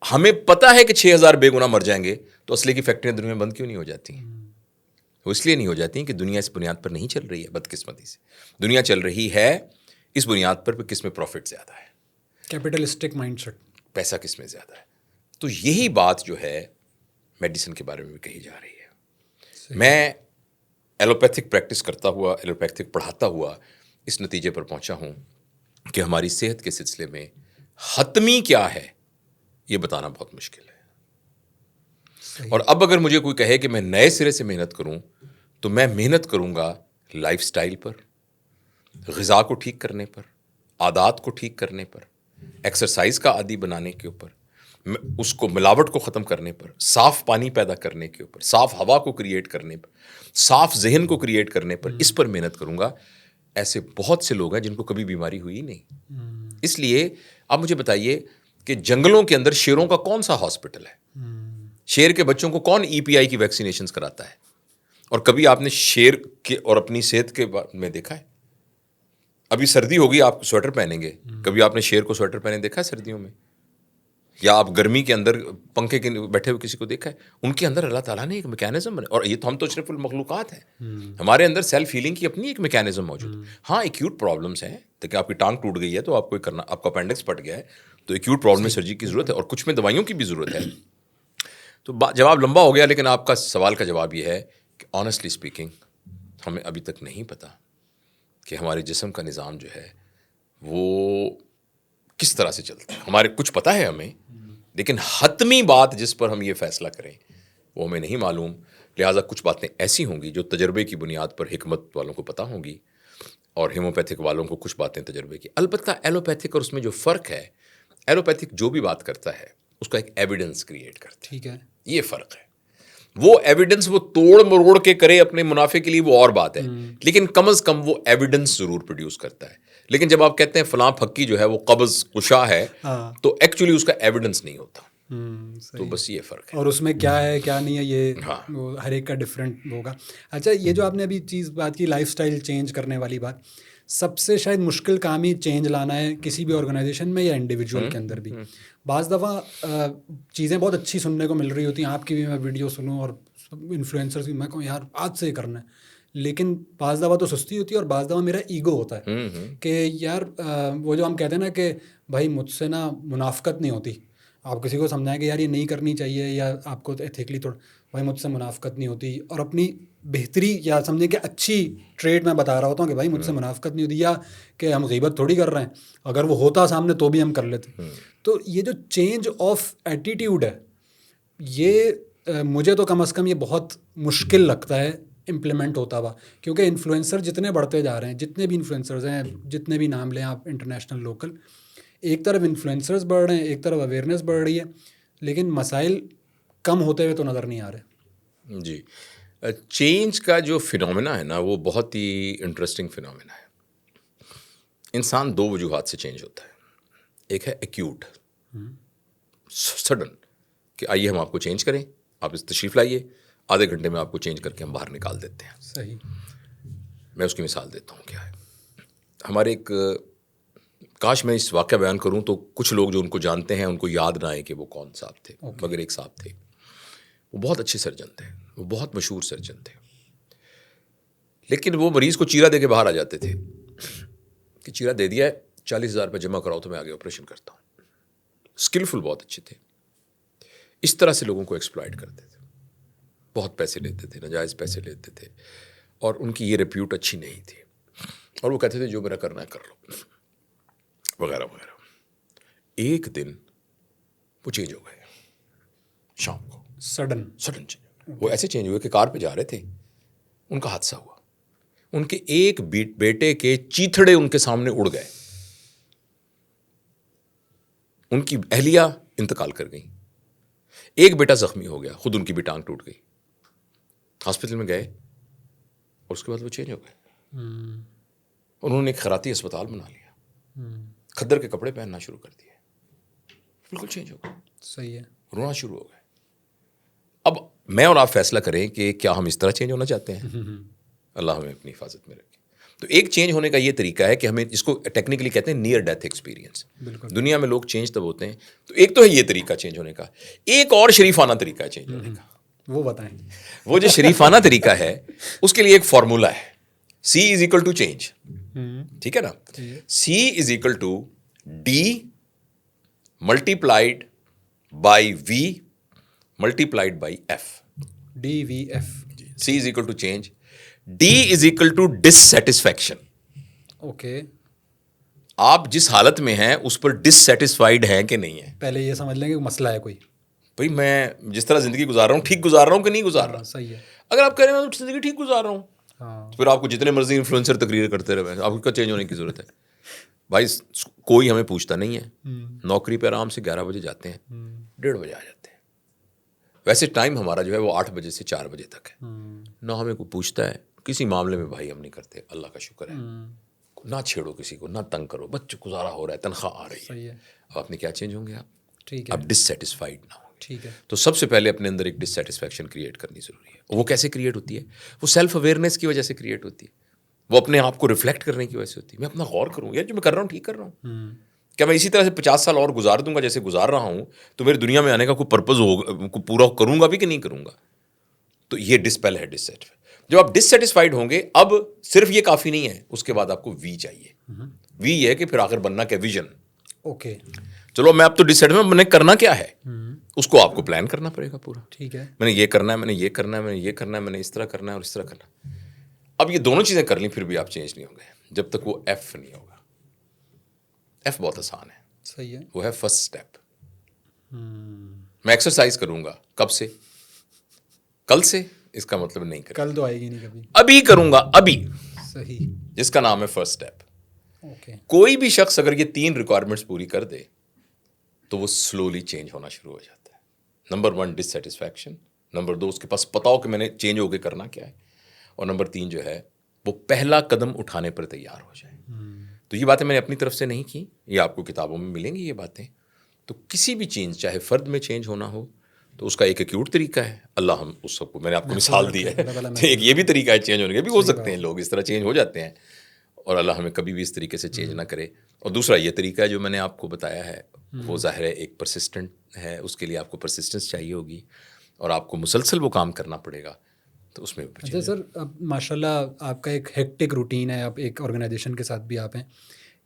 S1: ہمیں پتا ہے کہ 6,000 بے گناہ مر جائیں گے, تو اسلحے کی فیکٹریاں دنیا میں بند کیوں نہیں ہو جاتی ہیں؟ وہ اس لیے نہیں ہو جاتی کہ دنیا اس بنیاد پر نہیں چل رہی ہے. بدقسمتی سے دنیا چل رہی ہے اس بنیاد پر کہ کس میں پروفٹ زیادہ ہے,
S2: کیپٹلسٹک مائنڈ سیٹ,
S1: پیسہ کس میں زیادہ ہے. تو یہی بات جو ہے میڈیسن کے بارے میں بھی کہی جا رہی ہے. میں ایلوپیتھک پریکٹس کرتا ہوا, ایلوپیتھک پڑھاتا ہوا اس نتیجے پر پہنچا ہوں کہ ہماری صحت کے سلسلے میں حتمی کیا ہے یہ بتانا بہت مشکل ہے. اور اب اگر مجھے کوئی کہے کہ میں نئے سرے سے محنت کروں تو میں محنت کروں گا لائف سٹائل پر, غذا کو ٹھیک کرنے پر, عادات کو ٹھیک کرنے پر, ایکسرسائز کا عادی بنانے کے اوپر, اس کو ملاوٹ کو ختم کرنے پر, صاف پانی پیدا کرنے کے اوپر, صاف ہوا کو کریٹ کرنے پر, صاف ذہن کو کریٹ کرنے پر, اس پر محنت کروں گا. ایسے بہت سے لوگ ہیں جن کو کبھی بیماری ہوئی نہیں. اس لیے آپ مجھے بتائیے کہ جنگلوں کے اندر شیروں کا کون سا ہاسپٹل ہے؟ شیر کے بچوں کو کون EPI کی ویکسینیشنز کراتا ہے؟ اور کبھی آپ نے شیر کے اور اپنی صحت کے بارے میں دیکھا ہے؟ ابھی سردی ہوگی, آپ سویٹر پہنیں گے, کبھی آپ نے شیر کو سویٹر پہنے دیکھا ہے سردیوں میں؟ یا آپ گرمی کے اندر پنکھے کے بیٹھے ہوئے کسی کو دیکھا ہے؟ ان کے اندر اللہ تعالیٰ نے ایک میکینزم بنا, اور یہ تو ہم تو اشرف المخلوقات ہیں, ہمارے اندر سیلف ہیلنگ کی اپنی ایک میکینزم موجود ہے. ہاں ایکیوٹ پرابلمس ہیں, دیکھیں آپ کی ٹانگ ٹوٹ گئی ہے تو آپ کو کرنا, آپ کا اپینڈکس پھٹ گیا ہے تو ایکیوٹ پرابلم میں سرجری کی ضرورت ہے, اور کچھ میں دوائیوں کی بھی ضرورت ہے. تو جواب لمبا ہو گیا, لیکن آپ کا سوال کا جواب یہ ہے کہ آنیسٹلی اسپیکنگ ہمیں ابھی تک نہیں پتا کہ ہمارے جسم کا نظام جو ہے وہ کس طرح سے چلتا ہے. ہمارے کچھ پتہ ہے ہمیں, لیکن حتمی بات جس پر ہم یہ فیصلہ کریں وہ ہمیں نہیں معلوم. لہٰذا کچھ باتیں ایسی ہوں گی جو تجربے کی بنیاد پر حکمت والوں کو پتہ ہوں گی, اور ہیموپیتھک والوں کو کچھ باتیں تجربے کی. البتہ ایلوپیتھک اور اس میں جو فرق ہے, ایلوپیتھک جو بھی بات کرتا ہے اس کا ایک ایویڈنس کریٹ کرتا ہے.
S2: ٹھیک ہے,
S1: یہ فرق ہے. وہ ایویڈنس وہ توڑ مروڑ کے کرے اپنے منافع کے لیے وہ اور بات ہے, لیکن کم از کم وہ ایویڈنس ضرور پروڈیوس کرتا ہے. لیکن جب آپ کہتے ہیں فلاں پھکی جو ہے وہ قبض کشا ہے, تو ایکچولی اس کا ایویڈنس نہیں ہوتا. تو بس یہ فرق ہے.
S2: اور اس میں کیا ہے کیا نہیں ہے یہ ہر ایک کا ڈفرینٹ ہوگا. اچھا, یہ جو آپ نے ابھی چیز بات کی لائف سٹائل چینج کرنے والی بات, سب سے شاید مشکل کام ہی چینج لانا ہے کسی بھی آرگنائزیشن میں یا انڈیویجول کے اندر بھی. بعض دفعہ چیزیں بہت اچھی سننے کو مل رہی ہوتی ہیں, آپ کی بھی میں ویڈیو سنوں اور انفلوئنسرس بھی, میں کہوں یار آج سے یہ کرنا ہے, لیکن بعض دفعہ تو سستی ہوتی ہے اور بعض دفعہ میرا ایگو ہوتا ہے کہ یار وہ جو ہم کہتے ہیں نا کہ بھائی مجھ سے نا منافقت نہیں ہوتی. آپ کسی کو سمجھائیں کہ یار یہ نہیں کرنی چاہیے, یا آپ کو ایتھیکلی تھوڑا, بھائی مجھ سے منافقت نہیں ہوتی, اور اپنی بہتری یا سمجھیں کہ اچھی ٹریڈ میں بتا رہا ہوتا ہوں کہ بھائی مجھ سے منافقت نہیں ہوتی, یا کہ ہم غیبت تھوڑی کر رہے ہیں, اگر وہ ہوتا سامنے تو بھی ہم کر لیتے. تو یہ جو چینج آف ایٹیٹیوڈ ہے, یہ مجھے تو کم از کم یہ بہت مشکل لگتا ہے امپلیمنٹ ہوتا ہوا, کیونکہ انفلوئنسر جتنے بڑھتے جا رہے ہیں, جتنے بھی انفلوئنسرز ہیں, جتنے بھی نام لیں آپ انٹرنیشنل لوکل, ایک طرف انفلوئنسرز بڑھ رہے ہیں, ایک طرف اویئرنیس بڑھ رہی ہے, لیکن مسائل کم ہوتے ہوئے تو نظر نہیں آ رہے.
S1: جی, چینج کا جو فنومینا ہے نا وہ بہت ہی انٹرسٹنگ فنومینا ہے. انسان دو وجوہات سے چینج ہوتا ہے. ایک ہے ایکیوٹ, سڈن, کہ آئیے ہم آپ کو چینج کریں, آپ اس تشریف لائیے, آدھے گھنٹے میں آپ کو چینج کر کے ہم باہر نکال دیتے ہیں.
S2: صحیح.
S1: میں اس کی مثال دیتا ہوں کیا ہے. ہمارے ایک, کاش میں اس واقعہ بیان کروں تو کچھ لوگ جو ان کو جانتے ہیں ان کو یاد نہ آئے کہ وہ کون صاحب تھے, مگر ایک صاحب تھے, وہ بہت اچھے سرجن تھے, وہ بہت مشہور سرجن تھے, لیکن وہ مریض کو چیرا دے کے باہر آ جاتے تھے کہ چیرا دے دیا ہے, 40,000 روپے جمع کراؤ تو میں آگے آپریشن کرتا ہوں. اسکلفل بہت اچھے تھے. اس طرح سے لوگوں کو ایکسپلائٹ کرتے تھے, بہت پیسے لیتے تھے, ناجائز پیسے لیتے تھے, اور ان کی یہ ریپیوٹ اچھی نہیں تھی, اور وہ کہتے تھے جو میرا کرنا ہے کر لو. وغیرہ وغیرہ. ایک دن وہ چینج ہو گئے شام کو,
S2: سڈن
S1: چینج. وہ ایسے چینج ہوئے کہ کار پہ جا رہے تھے, ان کا حادثہ ہوا, ان کے ایک بیٹے کے چیتھڑے ان کے سامنے اڑ گئے, ان کی اہلیہ انتقال کر گئی, ایک بیٹا زخمی ہو گیا, خود ان کی بھی ٹانگ ٹوٹ گئی, ہاسپٹل میں گئے اور اس کے بعد وہ چینج ہو گئے. انہوں نے ایک خیراتی اسپتال بنا لیا, کھدر کے کپڑے پہننا شروع کر دیے, بالکل چینج ہو گئے,
S2: صحیح ہے.
S1: رونا شروع ہو گئے. اب میں اور آپ فیصلہ کریں کہ کیا ہم اس طرح چینج ہونا چاہتے ہیں. اللہ ہمیں اپنی حفاظت میں رکھے. تو ایک چینج ہونے کا یہ طریقہ ہے کہ ہمیں اس کو ٹیکنیکلی کہتے ہیں نیئر ڈیتھ ایکسپیرینس. دنیا میں لوگ چینج تب ہوتے ہیں. تو ایک تو ہے یہ طریقہ چینج ہونے کا, ایک اور شریفانہ طریقہ ہے چینج ہونے کا.
S2: وہ بتائیں.
S1: وہ جو شریفانہ طریقہ ہے اس کے لیے ایک فارمولا ہے, C is equal to change. ٹھیک ہے نا, C is equal to D multiplied by V multiplied by F.
S2: DVF.
S1: C is equal to change, D is equal to dissatisfaction.
S2: Okay,
S1: آپ جس حالت میں ہیں اس پر ڈسسیٹسفائیڈ ہیں کہ نہیں ہیں.
S2: پہلے یہ سمجھ لیں کہ مسئلہ ہے کوئی.
S1: بھائی میں جس طرح زندگی گزار رہا ہوں ٹھیک گزار رہا ہوں کہ نہیں گزار رہا.
S2: صحیح ہے.
S1: اگر آپ کہہ رہے ہیں میں زندگی ٹھیک گزار رہا ہوں,
S2: ہاں,
S1: تو پھر آپ کو جتنے مرضی انفلوئنسر تقریر کرتے رہے, آپ کو چینج ہونے کی ضرورت ہے. بھائی کوئی ہمیں پوچھتا نہیں ہے, نوکری پہ آرام سے 11 بجے جاتے ہیں, 1:30 بجے آ جاتے ہیں. ویسے ٹائم ہمارا جو ہے وہ 8 بجے سے 4 بجے تک ہے. نہ ہمیں کوئی پوچھتا ہے کسی معاملے میں, بھائی ہم نہیں کرتے, اللہ کا شکر ہے. نہ چھیڑو کسی کو, نہ تنگ کرو, بچوں گزارا ہو رہا ہے, تنخواہ آ رہی ہے.
S2: صحیح ہے.
S1: اب آپ نے کیا چینج ہوں گے, آپ
S2: ٹھیک ہے.
S1: اب ڈسسیٹسفائیڈ نہ ہوں.
S2: ٹھیک ہے.
S1: تو سب سے پہلے اپنے اندر ایک ڈسسیٹسفیکشن کریٹ کرنی ضروری ہے. وہ کیسے کریٹ ہوتی ہے؟ وہ سیلف اویئرنیس کی وجہ سے کریٹ ہوتی ہے. وہ اپنے آپ کو ریفلیکٹ کرنے کی وجہ سے ہوتی ہے. میں اپنا غور کروں, یار جو میں کر رہا ہوں ٹھیک کر رہا ہوں کیا؟ میں اسی طرح سے 50 سال اور گزار دوں گا جیسے گزار رہا ہوں, تو میری دنیا میں آنے کا کوئی پرپز ہوگا, کو پورا کروں گا بھی کہ نہیں کروں گا. تو یہ ڈسپیل ہے ڈسسیٹسفائی. جب آپ ڈسسیٹسفائیڈ ہوں گے, اب صرف یہ کافی نہیں ہے, اس کے بعد آپ کو وی چاہیے. وی یہ ہے کہ پھر آخر بننا کیا, ویژن.
S2: اوکے,
S1: چلو میں اب تو ڈسسیٹسفائی, میں نے کرنا کیا ہے اس کو آپ کو پلان کرنا پڑے گا پورا.
S2: ٹھیک ہے.
S1: میں نے یہ کرنا ہے, میں نے یہ کرنا ہے, میں نے یہ کرنا ہے, میں نے اس طرح کرنا ہے اور اس طرح کرنا ہے. اب یہ دونوں چیزیں کر لیں پھر بھی آپ چینج نہیں ہوں گے جب تک وہ ایف نہیں ہوگا. ایف بہت آسان ہے.
S2: صحیح ہے.
S1: وہ ہے فرسٹ اسٹیپ. میں ایکسرسائز کروں گا, کب سے؟ کل سے. اس کا مطلب نہیں کریں,
S2: کل تو آئے گی نہیں کبھی.
S1: ابھی کروں گا, ابھی.
S2: صحیح.
S1: جس کا نام ہے فرسٹ اسٹیپ.
S2: اوکے.
S1: کوئی بھی شخص اگر یہ 3 ریکوائرمنٹس پوری کر دے تو وہ سلولی چینج ہونا شروع ہو جاتا ہے. نمبر 1 ڈسسیٹسفیکشن, نمبر 2 اس کے پاس پتا ہو کہ میں نے چینج ہو کے کرنا کیا ہے, اور نمبر 3 جو ہے وہ پہلا قدم اٹھانے پر تیار ہو جائے. تو یہ باتیں میں نے اپنی طرف سے نہیں کی, یہ آپ کو کتابوں میں ملیں گی یہ باتیں. تو کسی بھی چینج, چاہے فرد میں چینج ہونا ہو, تو اس کا ایک ایکیوٹ طریقہ ہے. اللہ ہم اس سب کو, میں نے آپ کو مثال دی ہے, ایک یہ بھی طریقہ ہے چینج ہونے کے, بھی ہو سکتے ہیں لوگ اس طرح چینج ہو جاتے ہیں, اور اللہ ہمیں کبھی بھی اس طریقے سے چینج نہ کرے. اور دوسرا یہ طریقہ ہے جو میں نے آپ کو بتایا ہے, وہ ظاہر ہے ایک پرسسٹنٹ ہے, اس کے لیے آپ کو پرسسٹنس چاہیے ہوگی, اور آپ کو مسلسل وہ کام کرنا پڑے گا. تو اس میں
S2: اچھا سر, اب ماشاء اللہ آپ کا ایک ہیکٹک روٹین ہے, آپ ایک آرگنائزیشن کے ساتھ بھی آپ ہیں,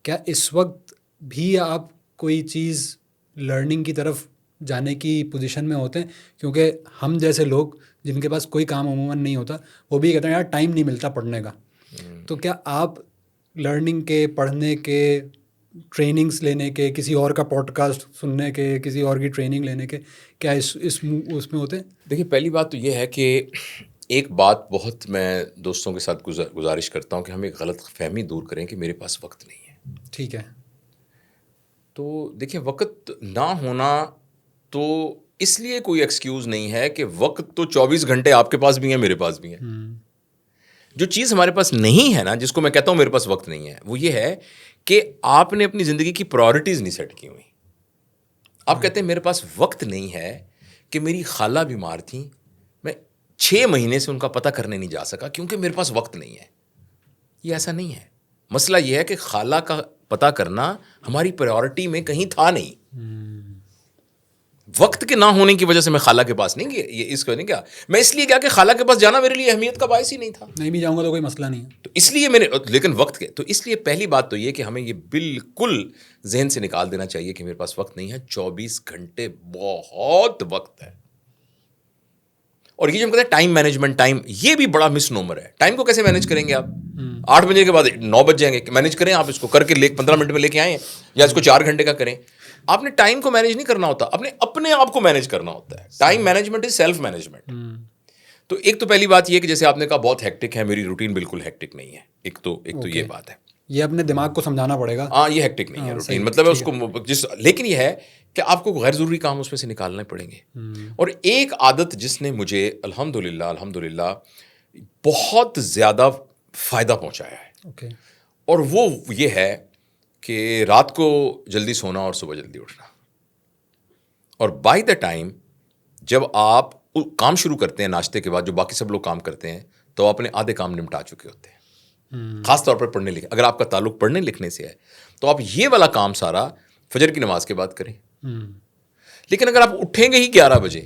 S2: کیا اس وقت بھی آپ کوئی چیز لرننگ کی طرف جانے کی پوزیشن میں ہوتے ہیں؟ کیونکہ ہم جیسے لوگ جن کے پاس کوئی کام عموماً نہیں ہوتا, وہ بھی کہتے ہیں یار ٹائم نہیں ملتا پڑھنے کا. تو کیا آپ لرننگ کے, پڑھنے کے, ٹریننگس لینے کے, کسی اور کا پوڈ کاسٹ سننے کے, کسی اور کی ٹریننگ لینے کے, کیا اس میں ہوتے ہیں؟
S1: دیکھیے, پہلی بات تو یہ ہے کہ ایک بات بہت میں دوستوں کے ساتھ گزارش کرتا ہوں کہ ہم ایک غلط فہمی دور کریں کہ میرے پاس وقت نہیں ہے.
S2: ٹھیک ہے.
S1: تو دیکھیں, وقت نہ ہونا تو اس لیے کوئی ایکسکیوز نہیں ہے کہ وقت تو 24 گھنٹے آپ کے پاس بھی ہیں, میرے پاس بھی ہیں. جو چیز ہمارے پاس نہیں ہے نا, جس کو میں کہتا ہوں میرے پاس وقت نہیں ہے, وہ یہ ہے کہ آپ نے اپنی زندگی کی پرائورٹیز نہیں سیٹ کی ہوئی. آپ کہتے ہیں میرے پاس وقت نہیں ہے کہ میری خالہ بیمار تھیں, میں 6 مہینے سے ان کا پتہ کرنے نہیں جا سکا کیونکہ میرے پاس وقت نہیں ہے. یہ ایسا نہیں ہے. مسئلہ یہ ہے کہ خالہ کا پتہ کرنا ہماری پرائورٹی میں کہیں تھا نہیں. وقت کے نہ ہونے کی وجہ سے میں خالہ کے پاس نہیں گیا, یہ اس کو نہیں کیا, میں اس لیے گیا کہ خالہ کے پاس جانا میرے لیے اہمیت کا باعث ہی نہیں تھا.
S2: نہیں بھی جاؤں گا تو کوئی مسئلہ نہیں ہے.
S1: تو اس لیے میں نے, لیکن وقت کے, تو اس لیے پہلی بات تو یہ کہ ہمیں یہ بالکل ذہن سے نکال دینا چاہیے کہ میرے پاس وقت نہیں ہے. 24 گھنٹے بہت وقت ہے. اور یہ جو ہم کہتے ہیں ٹائم مینجمنٹ, ٹائم, یہ بھی بڑا مس نومر ہے. ٹائم کو کیسے مینیج کریں گے آپ؟ 8 بجے کے بعد 9 بج جائیں گے. مینیج کریں آپ اس کو, کر کے 15 منٹ میں لے کے آئیں, یا اس کو 4 گھنٹے کا کریں. آپ نے ٹائم کو مینیج نہیں کرنا ہوتا, اپنے آپ کو مینیج کرنا ہوتا ہے. Time management is self management. تو ایک تو پہلی بات یہ کہ جیسے آپ نے کہا بہت ہیکٹک ہے, میری روٹین بالکل ہیکٹک نہیں ہے. ایک تو یہ بات ہے,
S2: یہ اپنے دماغ کو سمجھانا پڑے گا.
S1: ہاں یہ ہیکٹک نہیں ہے روٹین, مطلب ہے اس کو لیکن یہ ہے کہ آپ کو غیر ضروری کام اس میں سے نکالنے پڑیں گے. اور ایک عادت جس نے مجھے الحمدللہ بہت زیادہ فائدہ پہنچایا ہے, اور وہ یہ ہے کہ رات کو جلدی سونا اور صبح جلدی اٹھنا. اور بائی دا ٹائم جب آپ کام شروع کرتے ہیں ناشتے کے بعد, جو باقی سب لوگ کام کرتے ہیں, تو آپ اپنے آدھے کام نمٹا چکے ہوتے ہیں. خاص طور پر پڑھنے لکھنے, اگر آپ کا تعلق پڑھنے لکھنے سے ہے تو آپ یہ والا کام سارا فجر کی نماز کے بعد کریں. لیکن اگر آپ اٹھیں گے ہی 11 بجے,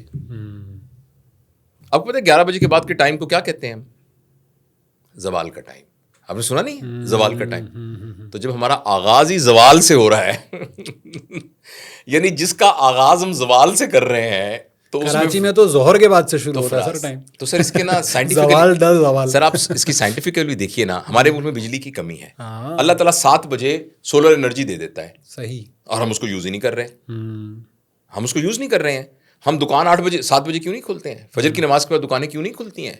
S1: آپ کو پتہ ہے 11 بجے کے بعد کے ٹائم کو کیا کہتے ہیں ہم؟ زوال کا ٹائم. آپ نے سنا نہیں زوال کا ٹائم؟ تو جب ہمارا آغاز ہی زوال سے ہو رہا ہے یعنی جس کا آغاز ہم زوال سے کر رہے ہیں, تو
S2: کراچی میں تو ظہر کے بعد سے شروع ہوتا ہے سر ٹائم.
S1: تو سر اس کے نا
S2: زوال
S1: سر آپ اس کی سائنٹیفکلی دیکھیے نا, ہمارے ملک میں بجلی کی کمی ہے. اللہ تعالیٰ 7 بجے سولر انرجی دے دیتا ہے,
S2: صحیح,
S1: اور ہم اس کو یوز ہی نہیں کر رہے ہیں. ہم دکان 7 بجے کیوں نہیں کھولتے ہیں؟ فجر کی نماز کے بعد دکانیں کیوں نہیں کھلتی ہیں؟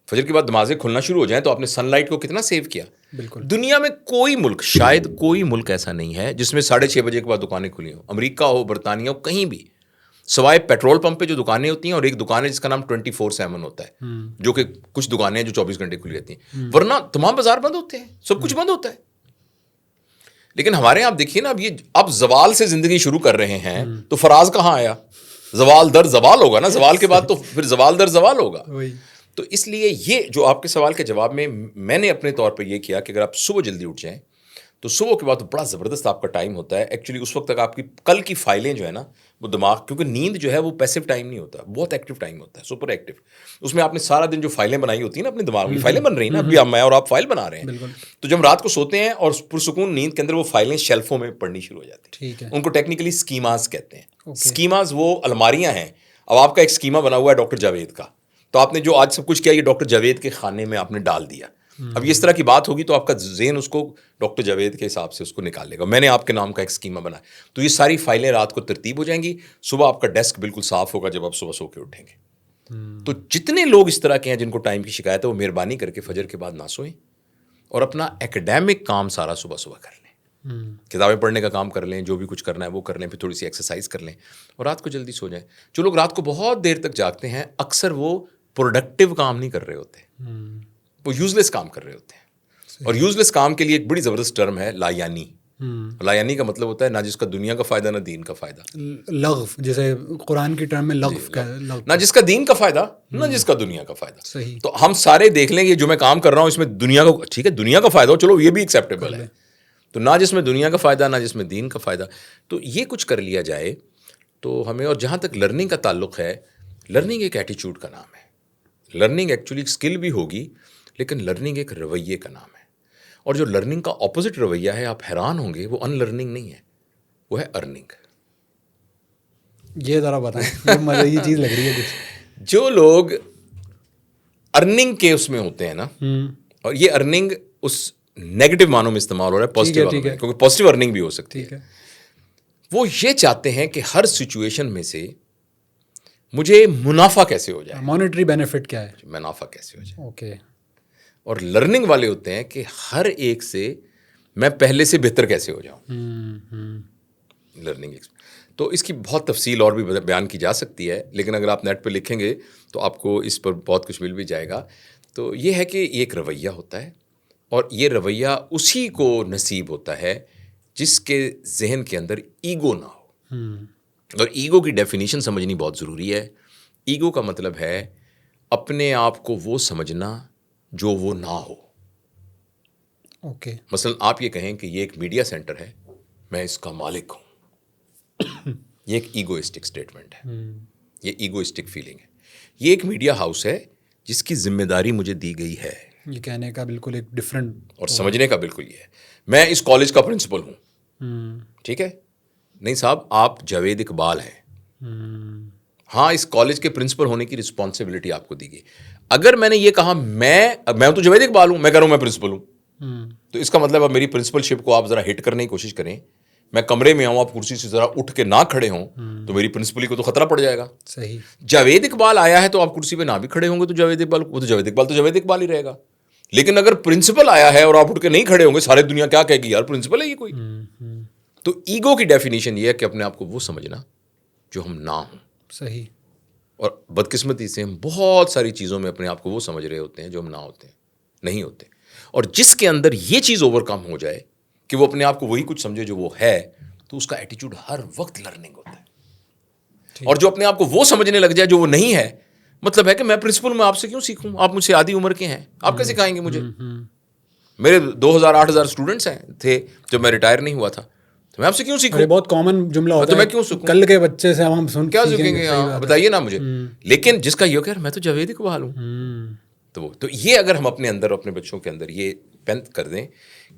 S1: فجر کے بعد نمازیں کھلنا شروع ہو جائیں تو آپ نے سن لائٹ کو کتنا سیو کیا.
S2: بالکل.
S1: دنیا میں کوئی ملک, شاید کوئی ملک ایسا نہیں ہے جس میں 6:30 بجے کے بعد دکانیں کھلی ہوں. امریکہ ہو, برطانیہ ہو, کہیں بھی, سوائے پیٹرول پمپ پہ جو دکانیں ہوتی ہیں, اور ایک دکان ہے جس کا نام 24/7 ہوتا ہے, جو کہ کچھ دکانیں ہیں جو 24 گھنٹے کھلی رہتی ہیں, ورنہ تمام بازار بند ہوتے ہیں, سب کچھ بند ہوتا ہے. لیکن ہمارے یہاں آپ دیکھیے نا, اب زوال سے زندگی شروع کر رہے ہیں, تو فراز کہاں آیا؟ زوال در زوال ہوگا نا, زوال کے بعد تو پھر زوال در زوال ہوگا. تو اس لیے یہ جو آپ کے سوال کے جواب میں نے اپنے طور پہ یہ کیا کہ اگر آپ صبح جلدی اٹھ جائیں تو صبح کے بعد بڑا زبردست آپ کا ٹائم ہوتا ہے. ایکچولی اس وقت تک آپ کی کل کی فائلیں جو ہے نا, وہ دماغ, کیونکہ نیند جو ہے وہ پیسو ٹائم نہیں ہوتا, بہت ایکٹیو ٹائم ہوتا ہے, سپر ایکٹیو. اس میں آپ نے سارا دن جو فائلیں بنائی ہوتی ہیں نا, اپنے دماغ میں فائلیں بن رہی ہیں نا, ابھی میں اور آپ فائل بنا رہے ہیں. تو جب رات کو سوتے ہیں اور پرسکون نیند کے اندر وہ فائلیں شیلفوں میں پڑھنی شروع ہو جاتی ہیں. ان کو ٹیکنیکلی اسکیماز کہتے ہیں. اسکیماز وہ الماریاں ہیں. اب آپ کا ایک اسکیما بنا ہوا ہے ڈاکٹر جاوید کا, تو آپ نے جو آج سب کچھ کیا یہ ڈاکٹر جاوید کے خانے میں آپ نے ڈال دیا. اب یہ اس طرح کی بات ہوگی تو آپ کا ذہن اس کو ڈاکٹر جاوید کے حساب سے اس کو نکال لے گا. میں نے آپ کے نام کا ایک اسکیما بنایا, تو یہ ساری فائلیں رات کو ترتیب ہو جائیں گی. صبح آپ کا ڈیسک بالکل صاف ہوگا جب آپ صبح سو کے اٹھیں گے. تو جتنے لوگ اس طرح کے ہیں جن کو ٹائم کی شکایت ہے, وہ مہربانی کر کے فجر کے بعد نہ سوئیں, اور اپنا ایکیڈیمک کام سارا صبح کر لیں. کتابیں پڑھنے کا کام کر لیں, جو بھی کچھ کرنا ہے وہ کر لیں, پھر تھوڑی سی ایکسرسائز کر لیں, اور رات کو جلدی سو جائیں. جو لوگ رات کو بہت دیر تک جاگتے ہیں, اکثر وہ پروڈکٹیو کام نہیں کر رہے ہوتے, وہ یوزلیس کام کر رہے ہوتے ہیں. اور یوزلیس کام کے لیے ایک بڑی زبردست ٹرم ہے لا یعنی. لا یعنی کا مطلب ہوتا ہے نہ جس کا دنیا کا فائدہ نہ دین کا فائدہ.
S2: لغو, جیسے قرآن کی ٹرم میں لغو کا,
S1: نہ جس کا دین کا فائدہ نہ جس کا دنیا کا فائدہ.
S2: صحیح.
S1: تو ہم سارے دیکھ لیں گے جو میں کام کر رہا ہوں اس میں دنیا کا, ٹھیک ہے دنیا کا فائدہ ہو, چلو یہ بھی ایکسیپٹیبل ہے. تو نہ جس میں دنیا کا فائدہ نہ جس میں دین کا فائدہ, تو یہ کچھ کر لیا جائے تو ہمیں. اور جہاں تک لرننگ کا تعلق ہے, لرننگ ایک ایٹیچیوڈ کا نام ہے. لرننگ ایکچولی اسکل بھی ہوگی, لیکن لرننگ ایک رویے کا نام ہے. اور جو لرننگ کا اپوزٹ رویہ ہے, آپ حیران ہوں گے, وہ ان لرننگ نہیں ہے, وہ ہے ارننگ.
S2: یہ ذرا بتائیں, مجھے یہ چیز لگ رہی ہے کچھ.
S1: جو لوگ ارننگ کے اس میں ہوتے ہیں نا, اور یہ ارننگ اس نیگیٹو معنوں میں استعمال ہو رہا ہے, پازیٹیو معنوں میں, کیونکہ پازیٹیو ارننگ بھی ہو سکتی ہے. وہ یہ چاہتے ہیں کہ ہر سچویشن میں سے مجھے منافع کیسے ہو جائے,
S2: مانیٹری بینیفٹ کیا ہے,
S1: منافع کیسے ہو جائے.
S2: اوکے.
S1: اور لرننگ والے ہوتے ہیں کہ ہر ایک سے میں پہلے سے بہتر کیسے ہو جاؤں. لرننگ. تو اس کی بہت تفصیل اور بھی بیان کی جا سکتی ہے, لیکن اگر آپ نیٹ پہ لکھیں گے تو آپ کو اس پر بہت کچھ مل بھی جائے گا. تو یہ ہے کہ یہ ایک رویہ ہوتا ہے, اور یہ رویہ اسی کو نصیب ہوتا ہے جس کے ذہن کے اندر ایگو نہ ہو. اور ایگو کی ڈیفینیشن سمجھنی بہت ضروری ہے. ایگو کا مطلب ہے اپنے آپ کو وہ سمجھنا جو وہ نہ ہو.
S2: اوکے.
S1: مثلا آپ یہ کہیں کہ یہ ایک میڈیا سینٹر ہے, میں اس کا مالک ہوں. یہ ایک ایگوئسٹک اسٹیٹمنٹ ہے, یہ ایگوئسٹک فیلنگ ہے. یہ ایک میڈیا ہاؤس ہے جس کی ذمہ داری مجھے دی گئی ہے.
S2: یہ کہنے کا بالکل ایک ڈفرینٹ
S1: اور سمجھنے کا بالکل یہ ہے. میں اس کالج کا پرنسپل ہوں, ٹھیک ہے. نہیں صاحب, آپ جاوید اقبال ہیں. ہاں, اس کالج کے پرنسپل ہونے کی رسپانسبلٹی آپ کو دی گئی. اگر میں نے یہ کہا میں تو جاوید اقبال ہوں, میں کہہ رہا ہوں میں پرنسپل ہوں, تو اس کا مطلب اب میری پرنسپل شپ کو آپ ذرا ہٹ کرنے کی کوشش کریں. میں کمرے میں آؤں, آپ کرسی سے ذرا اٹھ کے نہ کھڑے ہوں تو میری پرنسپلی کو تو خطرہ پڑ جائے گا.
S2: صحیح.
S1: جاوید اقبال آیا ہے تو آپ کرسی پہ نہ بھی کھڑے ہوں گے تو جاوید اقبال ہی رہے گا. لیکن اگر پرنسپل آیا ہے اور آپ اٹھ کے نہیں کھڑے ہوں گے, سارے دنیا کیا کہے گی, یار پرنسپل ہے یہ کوئی. تو ایگو کی ڈیفینیشن یہ ہے کہ اپنے آپ کو وہ سمجھنا جو ہم نہ ہوں.
S2: صحیح.
S1: اور بدقسمتی سے ہم بہت ساری چیزوں میں اپنے آپ کو وہ سمجھ رہے ہوتے ہیں جو ہم نہ ہوتے ہیں, نہیں ہوتے. اور جس کے اندر یہ چیز اوور کم ہو جائے کہ وہ اپنے آپ کو وہی کچھ سمجھے جو وہ ہے, تو اس کا ایٹیٹیوڈ ہر وقت لرننگ ہوتا ہے. اور جو اپنے آپ کو وہ سمجھنے لگ جائے جو وہ نہیں ہے, مطلب ہے کہ میں پرنسپل میں آپ سے کیوں سیکھوں, آپ مجھ سے آدھی عمر کے ہیں, آپ کیا سکھائیں گے مجھے. میرے 2000-8000 اسٹوڈنٹس تھے جب میں ریٹائر نہیں ہوا تھا, تو میں آپ سے کیوں سیکھوں.
S2: یہ بہت کامن جملہ ہوتا ہے,
S1: تو میں کیوں سیکھوں,
S2: کل کے بچے سے ہم سن
S1: کیا سیکھیں گے, بتائیے نا مجھے. لیکن جس کا یہ کہ میں تو جاوید اقبال ہوں, تو یہ اگر ہم اپنے اندر اپنے بچوں کے اندر یہ پینت کر دیں